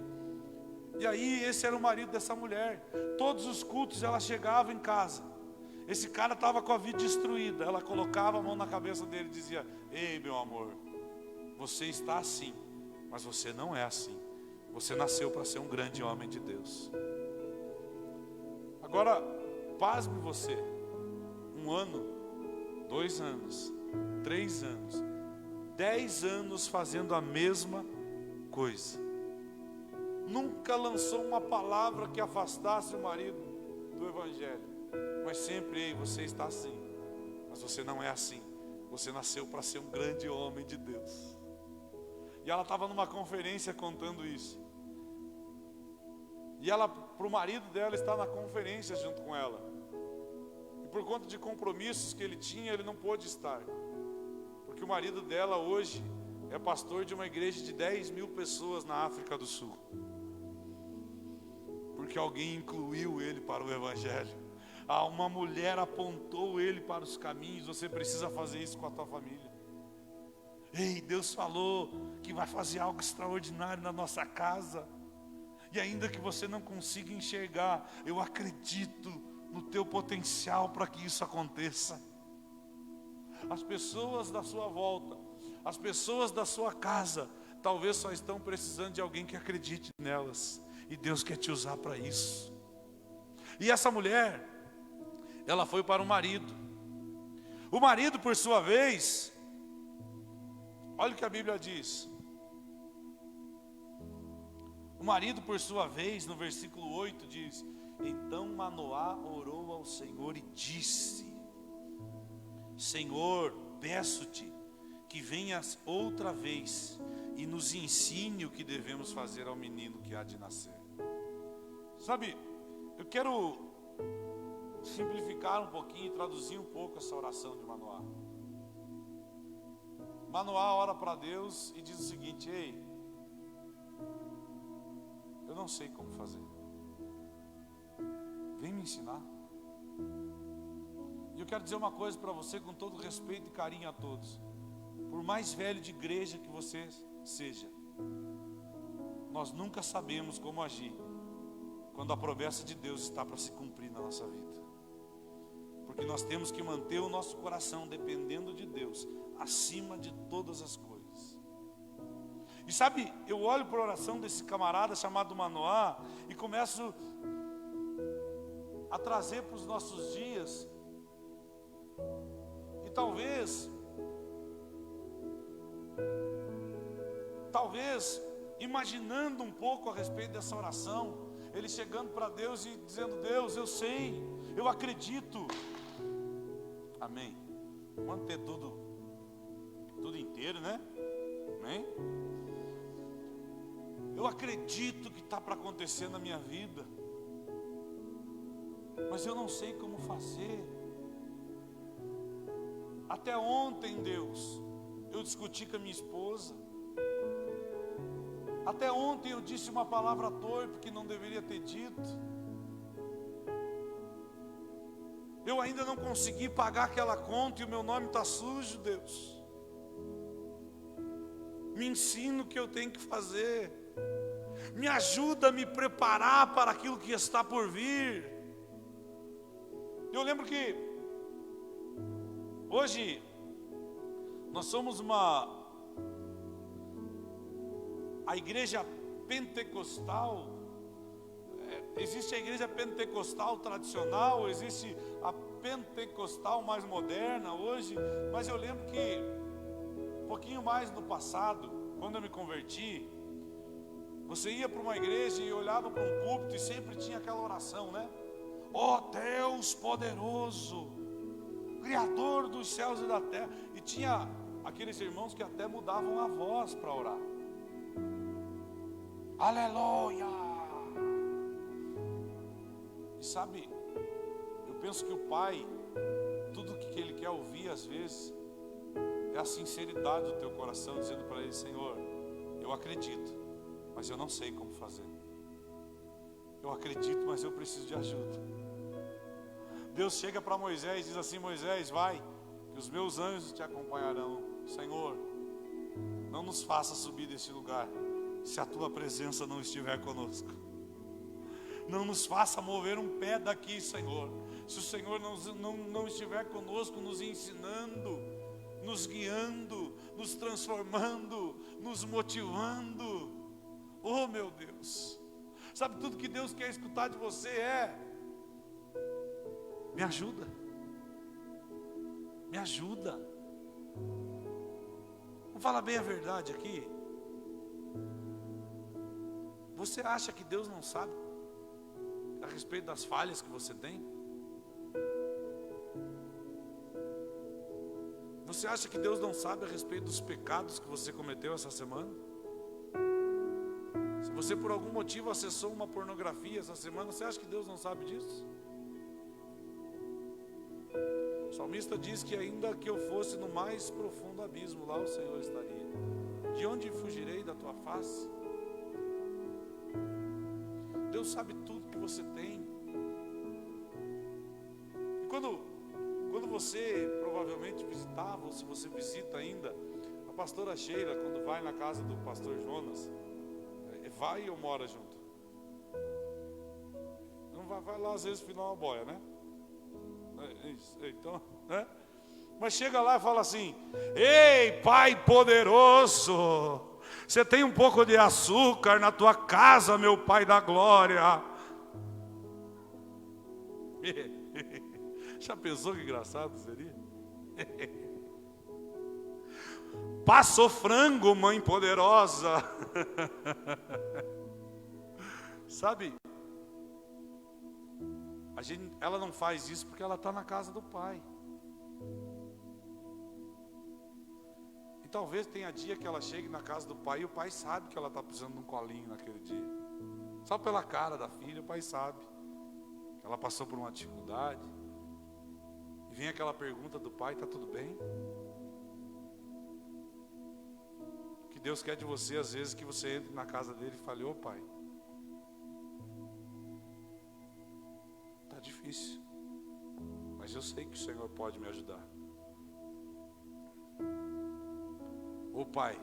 E aí esse era o marido dessa mulher. Todos os cultos ela chegava em casa, esse cara estava com a vida destruída. Ela colocava a mão na cabeça dele e dizia: ei, meu amor, você está assim, mas você não é assim. Você nasceu para ser um grande homem de Deus. Agora, pasme você, 1 ano, 2 anos, 3 anos, 10 anos fazendo a mesma coisa. Nunca lançou uma palavra que afastasse o marido do evangelho, mas sempre: ei, você está assim, mas você não é assim. Você nasceu para ser um grande homem de Deus. E ela estava numa conferência contando isso. E ela, para o marido dela estar na conferência junto com ela. E por conta de compromissos que ele tinha, ele não pôde estar. Porque o marido dela hoje é pastor de uma igreja de 10.000 pessoas na África do Sul. Porque alguém incluiu ele para o evangelho. Uma mulher apontou ele para os caminhos. Você precisa fazer isso com a tua família. Ei, Deus falou que vai fazer algo extraordinário na nossa casa. E ainda que você não consiga enxergar, eu acredito no teu potencial para que isso aconteça. As pessoas da sua volta As pessoas da sua casa talvez só estão precisando de alguém que acredite nelas. E Deus quer te usar para isso. E essa mulher, ela foi para o marido. O marido, por sua vez, olha o que a Bíblia diz. O marido, por sua vez, no versículo 8 diz: então Manoá orou ao Senhor e disse: Senhor, peço-te que venhas outra vez e nos ensine o que devemos fazer ao menino que há de nascer. Sabe, eu quero simplificar um pouquinho e traduzir um pouco essa oração de Manoá. Manoá ora para Deus e diz o seguinte: ei, eu não sei como fazer, vem me ensinar. E eu quero dizer uma coisa para você com todo respeito e carinho a todos. Por mais velho de igreja que você seja, nós nunca sabemos como agir quando a promessa de Deus está para se cumprir na nossa vida. Porque nós temos que manter o nosso coração dependendo de Deus, acima de todas as coisas. E sabe, eu olho para a oração desse camarada chamado Manoá e começo a trazer para os nossos dias. E talvez, imaginando um pouco a respeito dessa oração, ele chegando para Deus e dizendo: Deus, eu sei, eu acredito. Amém. Vamos ter tudo inteiro, né? Amém. Eu acredito que está para acontecer na minha vida, mas eu não sei como fazer. Até ontem, Deus, eu discuti com a minha esposa. Até ontem eu disse uma palavra torpe que não deveria ter dito. Eu ainda não consegui pagar aquela conta e o meu nome está sujo, Deus. Me ensina o que eu tenho que fazer. Me ajuda a me preparar para aquilo que está por vir. Eu lembro que hoje nós somos a igreja pentecostal. Existe a igreja pentecostal tradicional, existe a pentecostal mais moderna hoje. Mas eu lembro que um pouquinho mais no passado, quando eu me converti, você ia para uma igreja e olhava para um púlpito e sempre tinha aquela oração, né? Ó Deus poderoso, Criador dos céus e da terra. E tinha aqueles irmãos que até mudavam a voz para orar. Aleluia! E sabe, eu penso que o Pai, tudo que Ele quer ouvir às vezes é a sinceridade do teu coração, dizendo para Ele: Senhor, eu acredito, mas eu não sei como fazer. Eu acredito, mas eu preciso de ajuda. Deus chega para Moisés e diz assim: Moisés, vai, que os meus anjos te acompanharão. Senhor, não nos faça subir deste lugar se a tua presença não estiver conosco. Não nos faça mover um pé daqui, Senhor, se o Senhor não estiver conosco, nos ensinando, nos guiando, nos transformando, nos motivando. Oh meu Deus, sabe, tudo que Deus quer escutar de você é: me ajuda, me ajuda. Vamos falar bem a verdade aqui. Você acha que Deus não sabe a respeito das falhas que você tem? Você acha que Deus não sabe a respeito dos pecados que você cometeu essa semana? Se você por algum motivo acessou uma pornografia essa semana, você acha que Deus não sabe disso? O salmista diz que ainda que eu fosse no mais profundo abismo, lá o Senhor estaria. De onde fugirei da tua face? Deus sabe tudo que você tem. E quando você provavelmente visitava, ou se você visita ainda, a pastora Sheila, quando vai na casa do pastor Jonas, vai ou mora junto? Não vai lá às vezes final uma boia, né? Então, né? Mas chega lá e fala assim: ei, Pai poderoso, você tem um pouco de açúcar na tua casa, meu Pai da glória. Já pensou que engraçado seria? Passou frango, mãe poderosa. Sabe? Ela não faz isso porque ela está na casa do Pai. E talvez tenha dia que ela chegue na casa do Pai e o Pai sabe que ela está precisando de um colinho naquele dia. Só pela cara da filha, o Pai sabe que ela passou por uma dificuldade. E vem aquela pergunta do Pai: está tudo bem? O que Deus quer de você, às vezes, que você entre na casa dele e fale: ô Pai, está difícil, mas eu sei que o Senhor pode me ajudar. Ô Pai,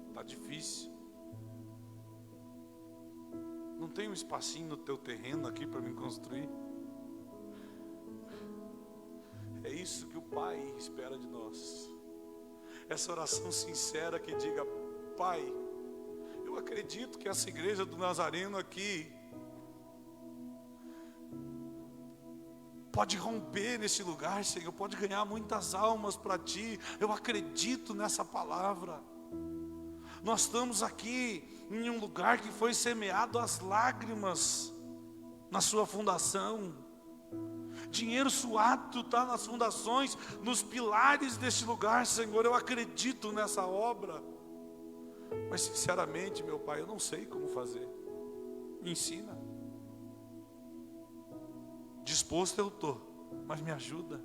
está difícil, não tem um espacinho no teu terreno aqui para me construir? É isso que o Pai espera de nós. Essa oração sincera que diga: Pai, eu acredito que essa igreja do Nazareno aqui pode romper nesse lugar, Senhor, pode ganhar muitas almas para Ti. Eu acredito nessa palavra. Nós estamos aqui em um lugar que foi semeado as lágrimas na sua fundação. Dinheiro suado está nas fundações, nos pilares deste lugar, Senhor. Eu acredito nessa obra. Mas sinceramente, meu Pai, eu não sei como fazer. Me ensina. Disposto eu estou, mas me ajuda.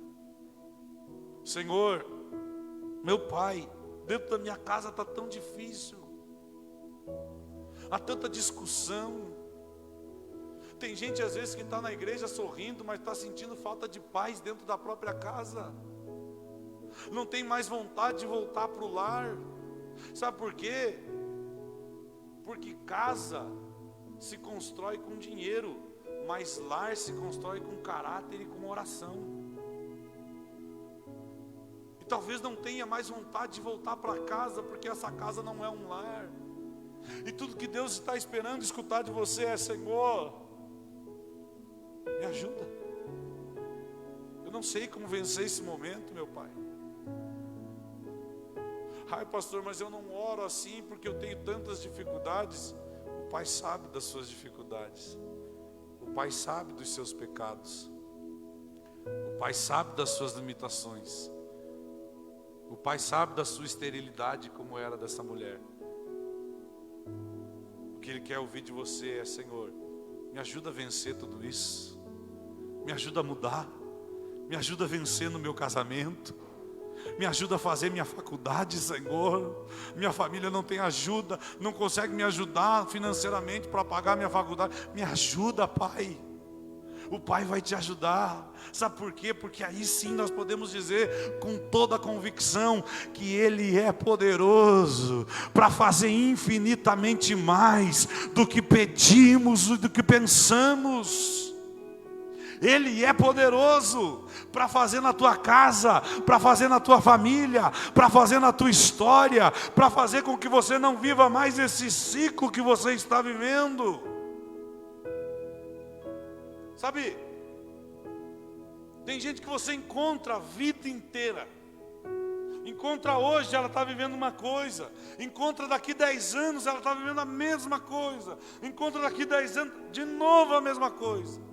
Senhor, meu Pai, dentro da minha casa está tão difícil. Há tanta discussão. Tem gente às vezes que está na igreja sorrindo, mas está sentindo falta de paz dentro da própria casa. Não tem mais vontade de voltar para o lar. Sabe por quê? Porque casa se constrói com dinheiro, mas lar se constrói com caráter e com oração. E talvez não tenha mais vontade de voltar para casa, porque essa casa não é um lar. E tudo que Deus está esperando escutar de você é: Senhor, me ajuda. Eu não sei como vencer esse momento, meu Pai. Ai, pastor, mas eu não oro assim porque eu tenho tantas dificuldades. O Pai sabe das suas dificuldades. O Pai sabe dos seus pecados. O Pai sabe das suas limitações. O Pai sabe da sua esterilidade, como era dessa mulher. O que Ele quer ouvir de você é: Senhor, me ajuda a vencer tudo isso. Me ajuda a mudar. Me ajuda a vencer no meu casamento. Me ajuda a fazer minha faculdade, Senhor. Minha família não tem ajuda, não consegue me ajudar financeiramente para pagar minha faculdade. Me ajuda, Pai. O Pai vai te ajudar. Sabe por quê? Porque aí sim nós podemos dizer com toda a convicção que Ele é poderoso para fazer infinitamente mais do que pedimos e do que pensamos. Ele é poderoso para fazer na tua casa, para fazer na tua família, para fazer na tua história, para fazer com que você não viva mais esse ciclo que você está vivendo. Sabe, tem gente que você encontra a vida inteira. Encontra hoje, ela está vivendo uma coisa. Encontra daqui 10 anos, ela está vivendo a mesma coisa. Encontra daqui 10 anos, de novo a mesma coisa.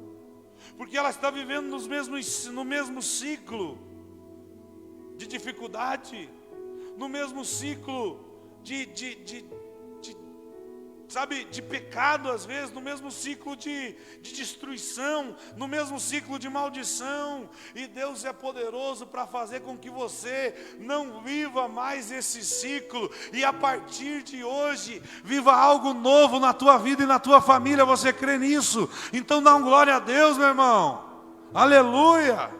Porque ela está vivendo no mesmo ciclo de dificuldade, no mesmo ciclo de pecado às vezes, no mesmo ciclo de destruição, no mesmo ciclo de maldição. E Deus é poderoso para fazer com que você não viva mais esse ciclo, e a partir de hoje, viva algo novo na tua vida e na tua família. Você crê nisso? Então dá um glória a Deus, meu irmão. Aleluia.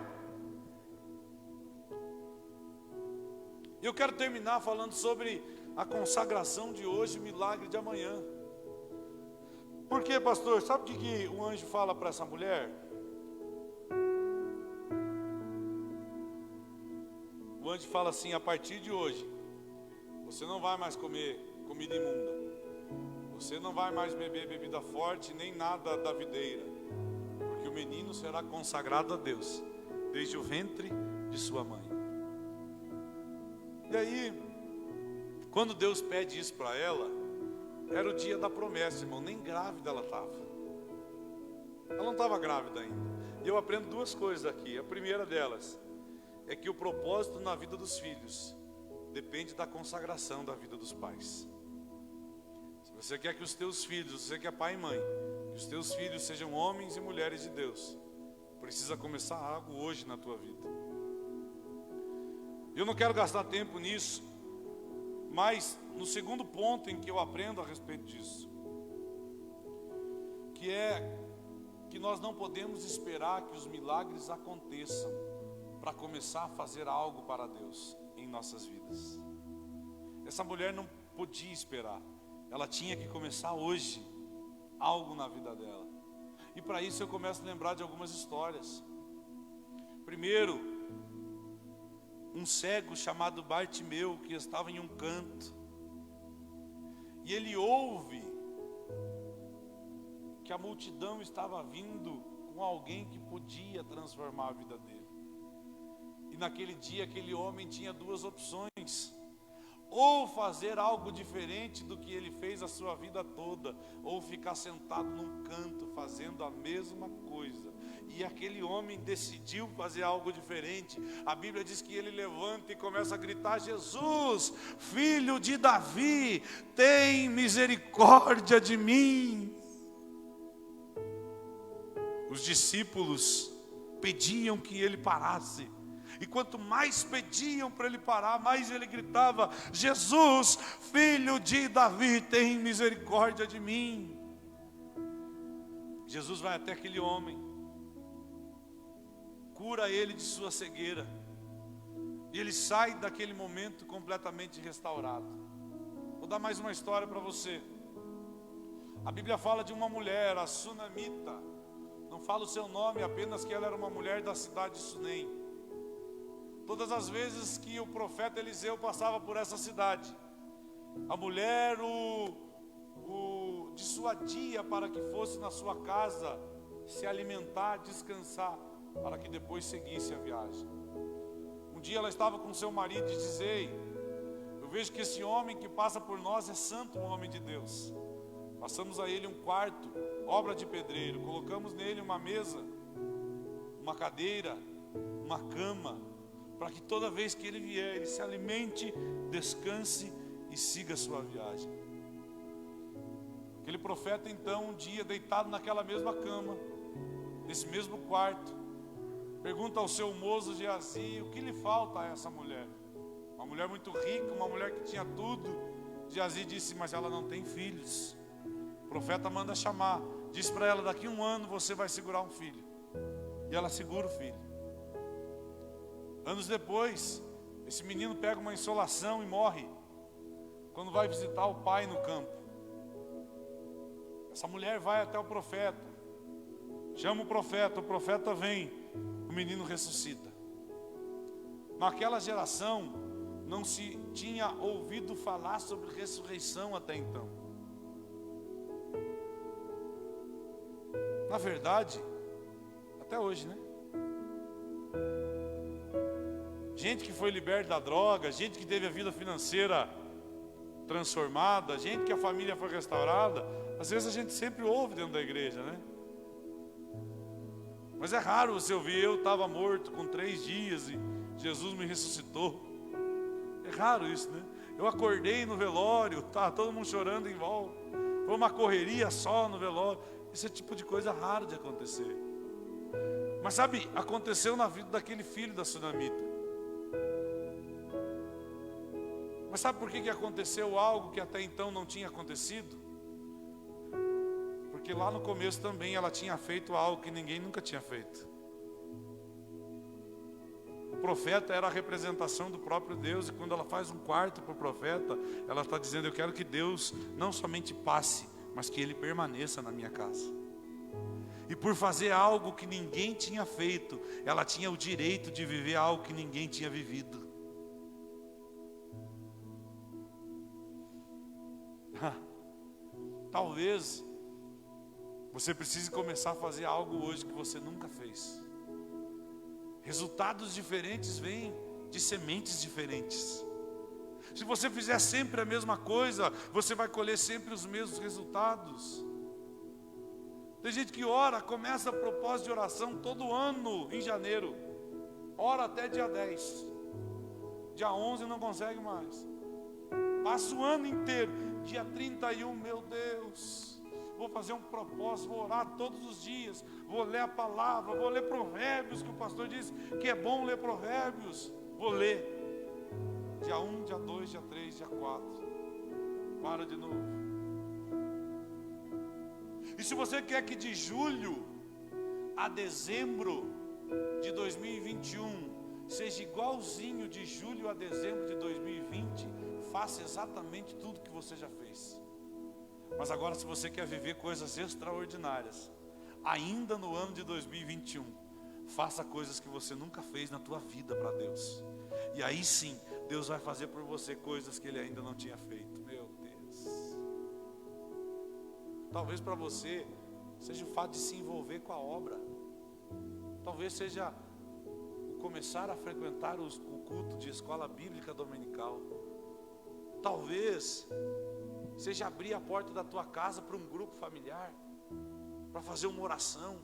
Eu quero terminar falando sobre a consagração de hoje, o milagre de amanhã. Por quê, pastor? Sabe o que o anjo fala para essa mulher? levanta e fala assim: a partir de hoje, você não vai mais comer comida imunda. Você não vai mais beber bebida forte, nem nada da videira. Porque o menino será consagrado a Deus, desde o ventre de sua mãe. E aí, quando Deus pede isso para ela, era o dia da promessa, irmão. Nem grávida ela estava. Ela não estava grávida ainda. E eu aprendo duas coisas aqui. A primeira delas é que o propósito na vida dos filhos depende da consagração da vida dos pais. Se você quer que os teus filhos, você que é pai e mãe, que os teus filhos sejam homens e mulheres de Deus, precisa começar algo hoje na tua vida. Eu não quero gastar tempo nisso, mas no segundo ponto em que eu aprendo a respeito disso, que é que nós não podemos esperar que os milagres aconteçam para começar a fazer algo para Deus em nossas vidas. Essa mulher não podia esperar, ela tinha que começar hoje algo na vida dela. E para isso eu começo a lembrar de algumas histórias. Primeiro, um cego chamado Bartimeu, que estava em um canto, e ele ouve que a multidão estava vindo com alguém que podia transformar a vida dele. E naquele dia aquele homem tinha duas opções: ou fazer algo diferente do que ele fez a sua vida toda, ou ficar sentado num canto fazendo a mesma coisa. E aquele homem decidiu fazer algo diferente. A Bíblia diz que ele levanta e começa a gritar: Jesus, filho de Davi, tem misericórdia de mim. Os discípulos pediam que ele parasse. E quanto mais pediam para ele parar, mais ele gritava: Jesus, filho de Davi, tem misericórdia de mim. Jesus vai até aquele homem, cura ele de sua cegueira, e ele sai daquele momento completamente restaurado. Vou dar mais uma história para você. A Bíblia fala de uma mulher, a Sunamita. Não fala o seu nome, apenas que ela era uma mulher da cidade de Sunem. Todas as vezes que o profeta Eliseu passava por essa cidade, a mulher o dissuadia para que fosse na sua casa se alimentar, descansar, para que depois seguisse a viagem. Um dia ela estava com seu marido e disse: ei, eu vejo que esse homem que passa por nós é santo, um homem de Deus. Passamos a ele um quarto, obra de pedreiro, colocamos nele uma mesa, uma cadeira, uma cama, para que toda vez que ele vier, ele se alimente, descanse e siga a sua viagem. Aquele profeta então, um dia deitado naquela mesma cama, nesse mesmo quarto, pergunta ao seu moço Geazi o que lhe falta a essa mulher. Uma mulher muito rica, uma mulher que tinha tudo. Geazi disse: mas ela não tem filhos. O profeta manda chamar, diz para ela: daqui a 1 ano você vai segurar um filho. E ela segura o filho. Anos depois, esse menino pega uma insolação e morre quando vai visitar o pai no campo. Essa mulher vai até o profeta, chama o profeta vem, o menino ressuscita. Naquela geração não se tinha ouvido falar sobre ressurreição até então. Na verdade, até hoje, né? Gente que foi liberta da droga, gente que teve a vida financeira transformada, gente que a família foi restaurada. Às vezes a gente sempre ouve dentro da igreja, né? Mas é raro você ouvir: eu estava morto com 3 dias e Jesus me ressuscitou. É raro isso, né? Eu acordei no velório, tá todo mundo chorando em volta, foi uma correria só no velório. Esse tipo de coisa é raro de acontecer. Mas sabe, aconteceu na vida daquele filho da Sunamita. Mas sabe por que aconteceu algo que até então não tinha acontecido? Porque lá no começo também ela tinha feito algo que ninguém nunca tinha feito. O profeta era a representação do próprio Deus, e quando ela faz um quarto para o profeta, ela está dizendo: eu quero que Deus não somente passe, mas que Ele permaneça na minha casa. E por fazer algo que ninguém tinha feito, ela tinha o direito de viver algo que ninguém tinha vivido. Talvez você precise começar a fazer algo hoje que você nunca fez. Resultados diferentes vêm de sementes diferentes. Se você fizer sempre a mesma coisa, você vai colher sempre os mesmos resultados. Tem gente que ora, começa a propósito de oração todo ano, em janeiro. Ora até dia 10. Dia 11 não consegue mais. Passa o ano inteiro. Dia 31, meu Deus, vou fazer um propósito, vou orar todos os dias. Vou ler a palavra, vou ler Provérbios, que o pastor disse que é bom ler Provérbios. Vou ler. Dia 1, dia 2, dia 3, dia 4. Para de novo. E se você quer que de julho a dezembro de 2021 seja igualzinho de julho a dezembro de 2020, faça exatamente tudo que você já fez. Mas agora, se você quer viver coisas extraordinárias, ainda no ano de 2021, faça coisas que você nunca fez na tua vida para Deus. E aí sim, Deus vai fazer por você coisas que Ele ainda não tinha feito. Meu Deus. Talvez para você seja o fato de se envolver com a obra. Talvez seja o começar a frequentar o culto de escola bíblica dominical. Talvez seja abrir a porta da tua casa para um grupo familiar, para fazer uma oração.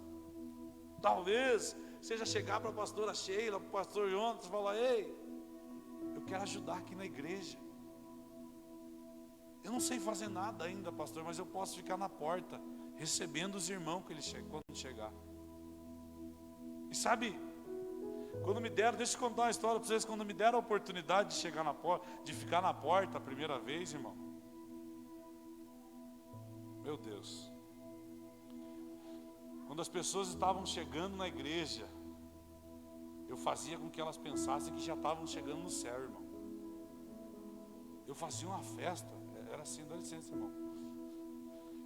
Talvez seja chegar para a pastora Sheila, para o pastor Jonas e falar: ei, eu quero ajudar aqui na igreja. Eu não sei fazer nada ainda, pastor, mas eu posso ficar na porta, recebendo os irmãos quando chegar. E sabe, quando me deram, deixa eu contar uma história para vocês. Quando me deram a oportunidade de chegar na porta, de ficar na porta a primeira vez, irmão, meu Deus, quando as pessoas estavam chegando na igreja, eu fazia com que elas pensassem que já estavam chegando no céu, irmão. Eu fazia uma festa, era assim: dá licença, irmão,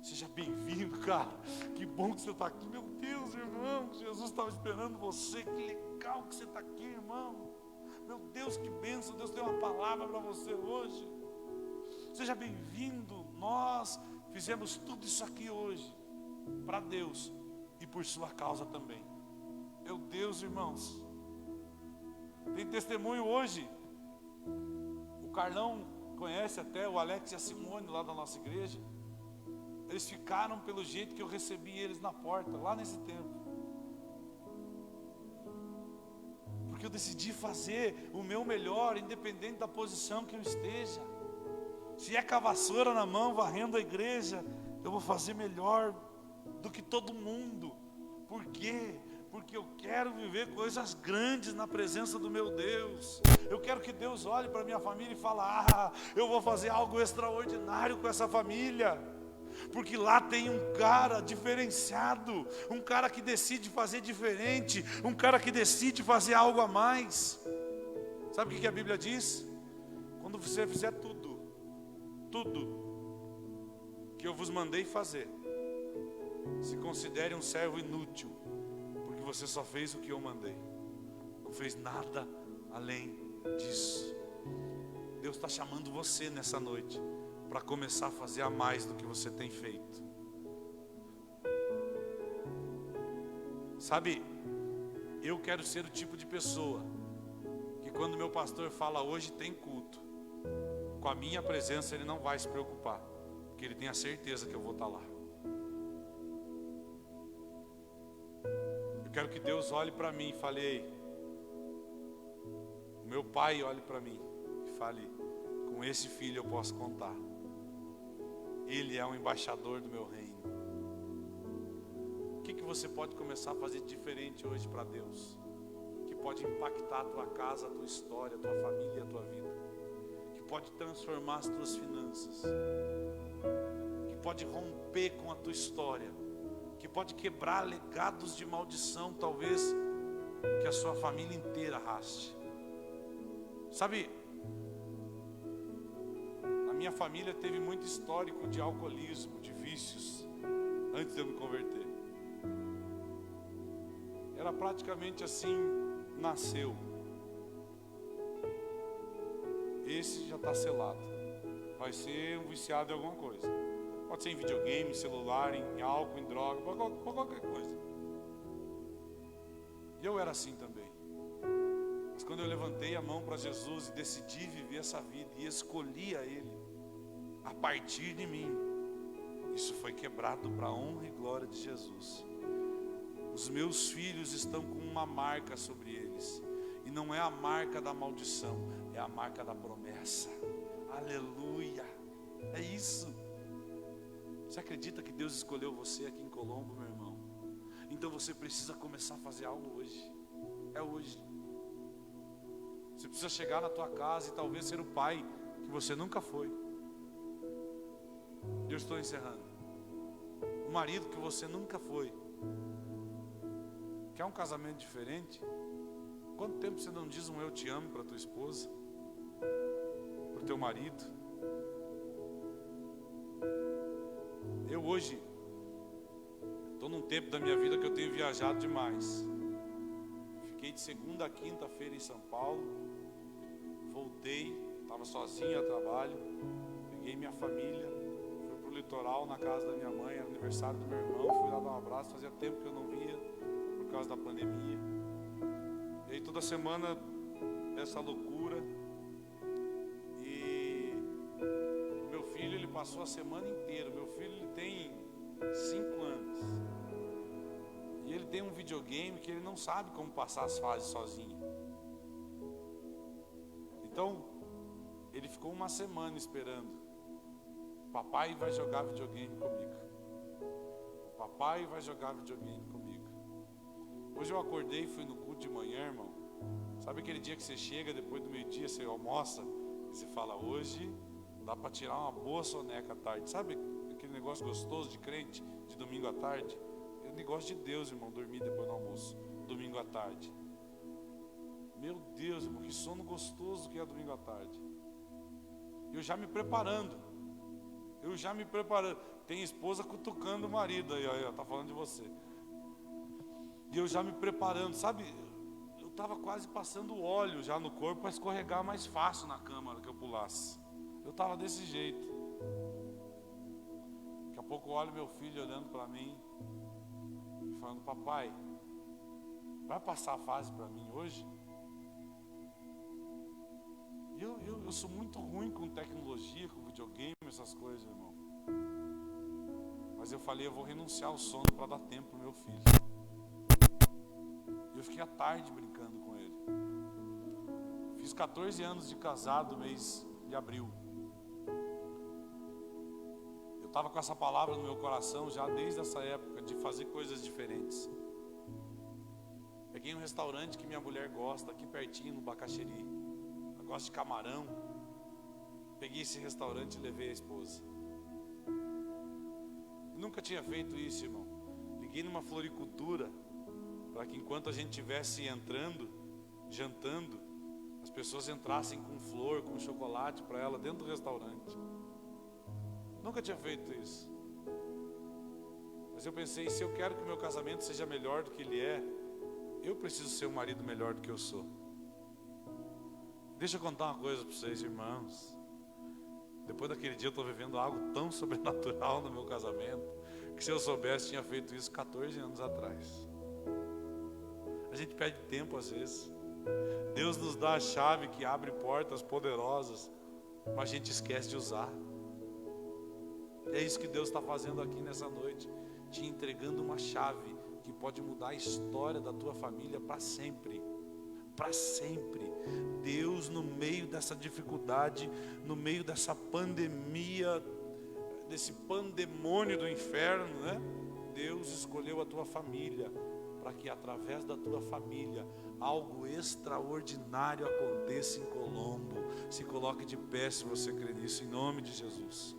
seja bem-vindo, cara, que bom que você está aqui. Meu Deus, irmão, Jesus estava esperando você, que legal que você está aqui, irmão. Meu Deus, que bênção, Deus tem uma palavra para você hoje. Seja bem-vindo. Nós fizemos tudo isso aqui hoje para Deus e por sua causa também. Meu Deus, irmãos, tem testemunho hoje. O Carlão conhece até o Alex e a Simone lá da nossa igreja. Eles ficaram pelo jeito que eu recebi eles na porta, lá nesse tempo. Porque eu decidi fazer o meu melhor, independente da posição que eu esteja. Se é com a vassoura na mão, varrendo a igreja, eu vou fazer melhor do que todo mundo. Por quê? Porque eu quero viver coisas grandes na presença do meu Deus. Eu quero que Deus olhe para a minha família e fale: ah, eu vou fazer algo extraordinário com essa família. Porque lá tem um cara diferenciado, um cara que decide fazer diferente, um cara que decide fazer algo a mais. Sabe o que a Bíblia diz? Quando você fizer tudo que eu vos mandei fazer, se considere um servo inútil, porque você só fez o que eu mandei, não fez nada além disso. Deus está chamando você nessa noite para começar a fazer a mais do que você tem feito. Sabe, eu quero ser o tipo de pessoa que quando meu pastor fala: hoje tem culto, com a minha presença ele não vai se preocupar, porque ele tem a certeza que eu vou estar lá. Eu quero que Deus olhe para mim e fale: ei, o meu pai olhe para mim e fale: com esse filho eu posso contar. Ele é um embaixador do meu reino. O que você pode começar a fazer diferente hoje para Deus? Que pode impactar a tua casa, a tua história, a tua família, a tua vida. Que pode transformar as tuas finanças. Que pode romper com a tua história. Que pode quebrar legados de maldição, talvez, que a sua família inteira arraste. Sabe, minha família teve muito histórico de alcoolismo, de vícios, antes de eu me converter. Era praticamente assim, nasceu. Esse já está selado. Vai ser um viciado em alguma coisa. Pode ser em videogame, em celular, em álcool, em droga, por qualquer coisa. E eu era assim também. Mas quando eu levantei a mão para Jesus e decidi viver essa vida e escolhi a Ele, a partir de mim, isso foi quebrado para a honra e glória de Jesus. Os meus filhos estão com uma marca sobre eles. E não é a marca da maldição, é a marca da promessa. Aleluia! É isso. Você acredita que Deus escolheu você aqui em Colombo, meu irmão? Então você precisa começar a fazer algo hoje. É hoje. Você precisa chegar na tua casa e talvez ser o pai que você nunca foi. Eu estou encerrando. O marido que você nunca foi. Quer um casamento diferente? Quanto tempo você não diz um eu te amo para tua esposa? Para o teu marido? Eu hoje estou num tempo da minha vida que eu tenho viajado demais. Fiquei de segunda a quinta-feira em São Paulo. Voltei, estava sozinho a trabalho. Peguei minha família, fui para o litoral na casa da minha mãe, era aniversário do meu irmão. Fui lá dar um abraço, fazia tempo que eu não via por causa da pandemia. E aí toda semana essa loucura. E o meu filho, ele passou a semana inteira. Meu filho, ele tem 5 anos. E ele tem um videogame que ele não sabe como passar as fases sozinho. Então, ele ficou uma semana esperando. Papai vai jogar videogame comigo. Papai vai jogar videogame comigo. Hoje eu acordei e fui no culto de manhã, irmão. Sabe aquele dia que você chega, depois do meio-dia, você almoça, e você fala, hoje dá para tirar uma boa soneca à tarde. Sabe aquele negócio gostoso de crente, de domingo à tarde? É um negócio de Deus, irmão, dormir depois do almoço, domingo à tarde. Meu Deus, irmão, que sono gostoso que é domingo à tarde. Eu já me preparando. Tem esposa cutucando o marido aí, ó, tá falando de você. E eu já me preparando, sabe? Eu estava quase passando óleo já no corpo para escorregar mais fácil na cama que eu pulasse. Eu estava desse jeito. Daqui a pouco eu olho meu filho olhando para mim e falando, papai, vai passar a fase para mim hoje? Eu sou muito ruim com tecnologia, com videogame, essas coisas, irmão. Mas eu falei, eu vou renunciar ao sono para dar tempo pro meu filho. Eu fiquei à tarde brincando com ele. Fiz 14 anos de casado no mês de abril. Eu estava com essa palavra no meu coração já desde essa época, de fazer coisas diferentes. Peguei um restaurante que minha mulher gosta, aqui pertinho, no Bacaxeri. Ela gosta de camarão. Peguei esse restaurante e levei a esposa. Nunca tinha feito isso, irmão. Liguei numa floricultura, para que enquanto a gente estivesse entrando, jantando, as pessoas entrassem com flor, com chocolate para ela dentro do restaurante. Nunca tinha feito isso. Mas eu pensei, se eu quero que o meu casamento seja melhor do que ele é, eu preciso ser um marido melhor do que eu sou. Deixa eu contar uma coisa para vocês, irmãos. Depois daquele dia eu estou vivendo algo tão sobrenatural no meu casamento, que se eu soubesse, tinha feito isso 14 anos atrás. A gente perde tempo às vezes. Deus nos dá a chave que abre portas poderosas, mas a gente esquece de usar. É isso que Deus está fazendo aqui nessa noite, te entregando uma chave que pode mudar a história da tua família para sempre. Para sempre. Deus, no meio dessa dificuldade, no meio dessa pandemia, desse pandemônio do inferno, né? Deus escolheu a tua família, para que através da tua família algo extraordinário aconteça em Colombo. Se coloque de pé se você crê nisso, em nome de Jesus.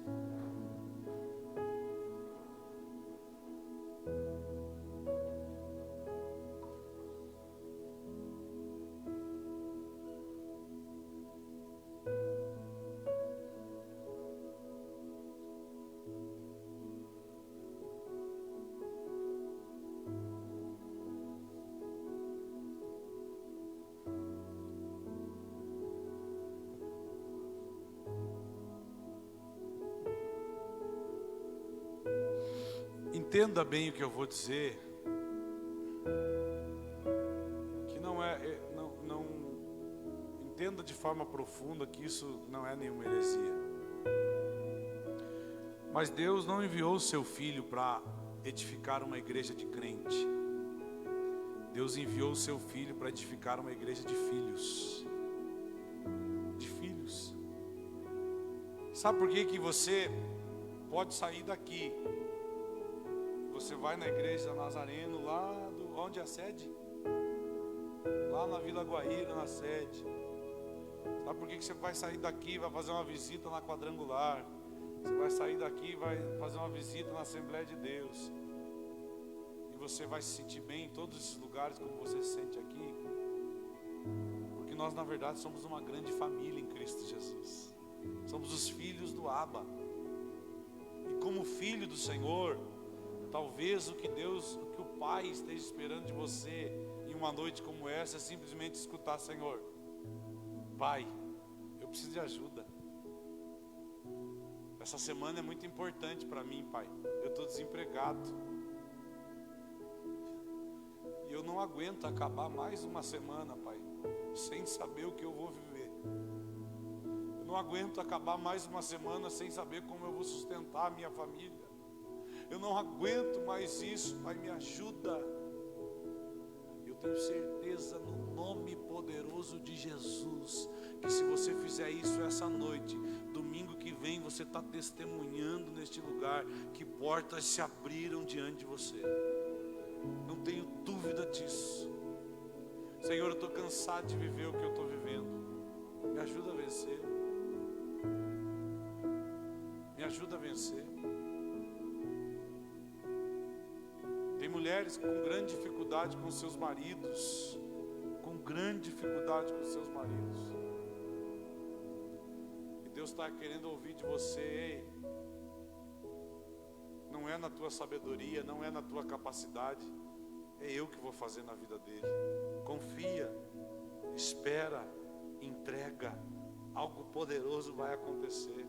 Entenda bem o que eu vou dizer, que não entenda de forma profunda que isso não é nenhuma heresia. Mas Deus não enviou o seu Filho para edificar uma igreja de crente. Deus enviou o seu Filho para edificar uma igreja de filhos. De filhos. Sabe por que você pode sair daqui? Você vai na igreja Nazareno, lá onde é a sede? Lá na Vila Guaíra, na sede. Sabe por que você vai sair daqui e vai fazer uma visita na Quadrangular? Você vai sair daqui e vai fazer uma visita na Assembleia de Deus. E você vai se sentir bem em todos esses lugares como você se sente aqui. Porque nós, na verdade, somos uma grande família em Cristo Jesus. Somos os filhos do Abba. E como filho do Senhor, talvez o que o Pai esteja esperando de você em uma noite como essa é simplesmente escutar: Senhor, Pai, eu preciso de ajuda. Essa semana é muito importante para mim, Pai. Eu estou desempregado. E eu não aguento acabar mais uma semana, Pai, sem saber o que eu vou viver. Eu não aguento acabar mais uma semana sem saber como eu vou sustentar a minha família. Eu não aguento mais isso, Pai, me ajuda. Eu tenho certeza no nome poderoso de Jesus, que se você fizer isso essa noite, domingo que vem você está testemunhando neste lugar que portas se abriram diante de você. Não tenho dúvida disso. Senhor, eu estou cansado de viver o que eu estou vivendo. Me ajuda a vencer. Me ajuda a vencer. Tem mulheres com grande dificuldade com seus maridos. Com grande dificuldade com seus maridos. E Deus está querendo ouvir de você: ei, não é na tua sabedoria, não é na tua capacidade, é eu que vou fazer na vida dele. Confia, espera, entrega, algo poderoso vai acontecer.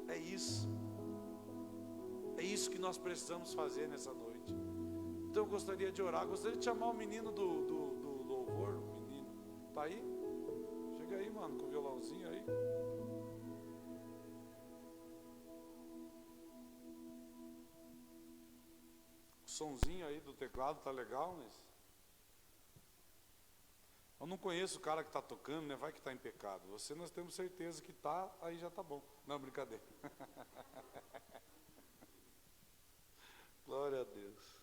É isso. É isso que nós precisamos fazer nessa noite. Então eu gostaria de orar, gostaria de chamar o menino do louvor. O menino, tá aí? Chega aí, mano, com o violãozinho aí. O sonzinho aí do teclado tá legal, mas eu não conheço o cara que está tocando, né? Vai que está em pecado. Você, nós temos certeza que está, aí já tá bom. Não, brincadeira. Glória a Deus.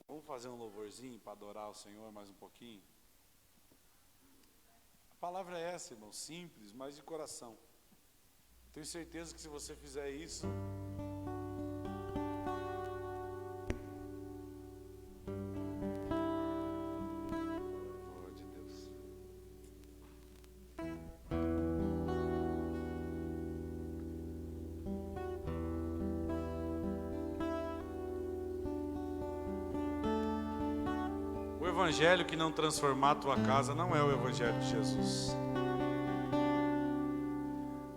Vamos fazer um louvorzinho para adorar o Senhor mais um pouquinho? A palavra é essa, irmão, simples, mas de coração. Tenho certeza que se você fizer isso, glória de Deus. O evangelho que não transformar a tua casa não é o evangelho de Jesus.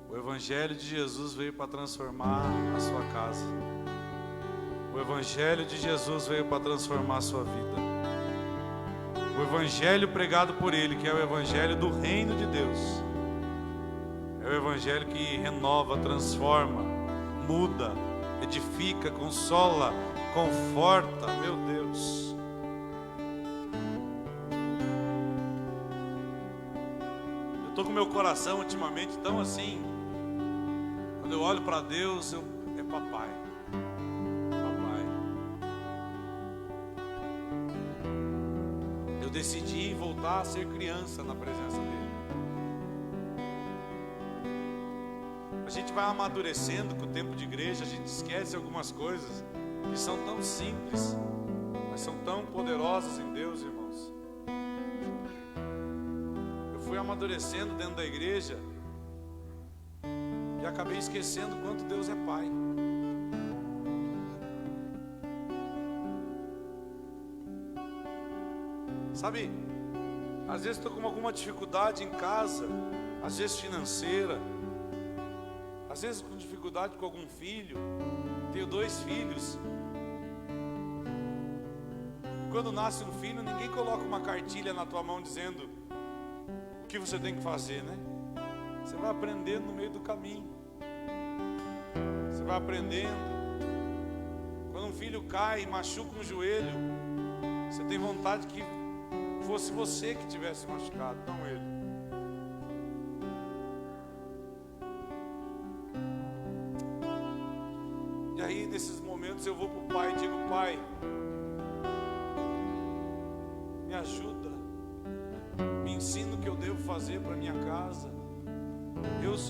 O evangelho de Jesus veio para transformar a sua casa. O evangelho de Jesus veio para transformar a sua vida. O evangelho pregado por ele, que é o evangelho do reino de Deus, é o evangelho que renova, transforma, muda, edifica, consola, conforta. Meu Deus. Estou com meu coração ultimamente tão assim. Quando eu olho para Deus, é papai. Papai. Eu decidi voltar a ser criança na presença dele. A gente vai amadurecendo com o tempo de igreja, a gente esquece algumas coisas que são tão simples, mas são tão poderosas em Deus, irmãos. Fui amadurecendo dentro da igreja e acabei esquecendo quanto Deus é Pai. Sabe, às vezes estou com alguma dificuldade em casa, às vezes financeira, Às vezes com dificuldade com algum filho. Tenho 2 filhos. Quando nasce um filho, ninguém coloca uma cartilha na tua mão dizendo o que você tem que fazer, né? Você vai aprendendo no meio do caminho. Você vai aprendendo. Quando um filho cai e machuca um joelho, você tem vontade que fosse você que tivesse machucado, não ele. E aí, nesses momentos, eu vou para o pai e digo: pai, me ajuda, me ensina o que eu devo fazer para minha casa. Eu só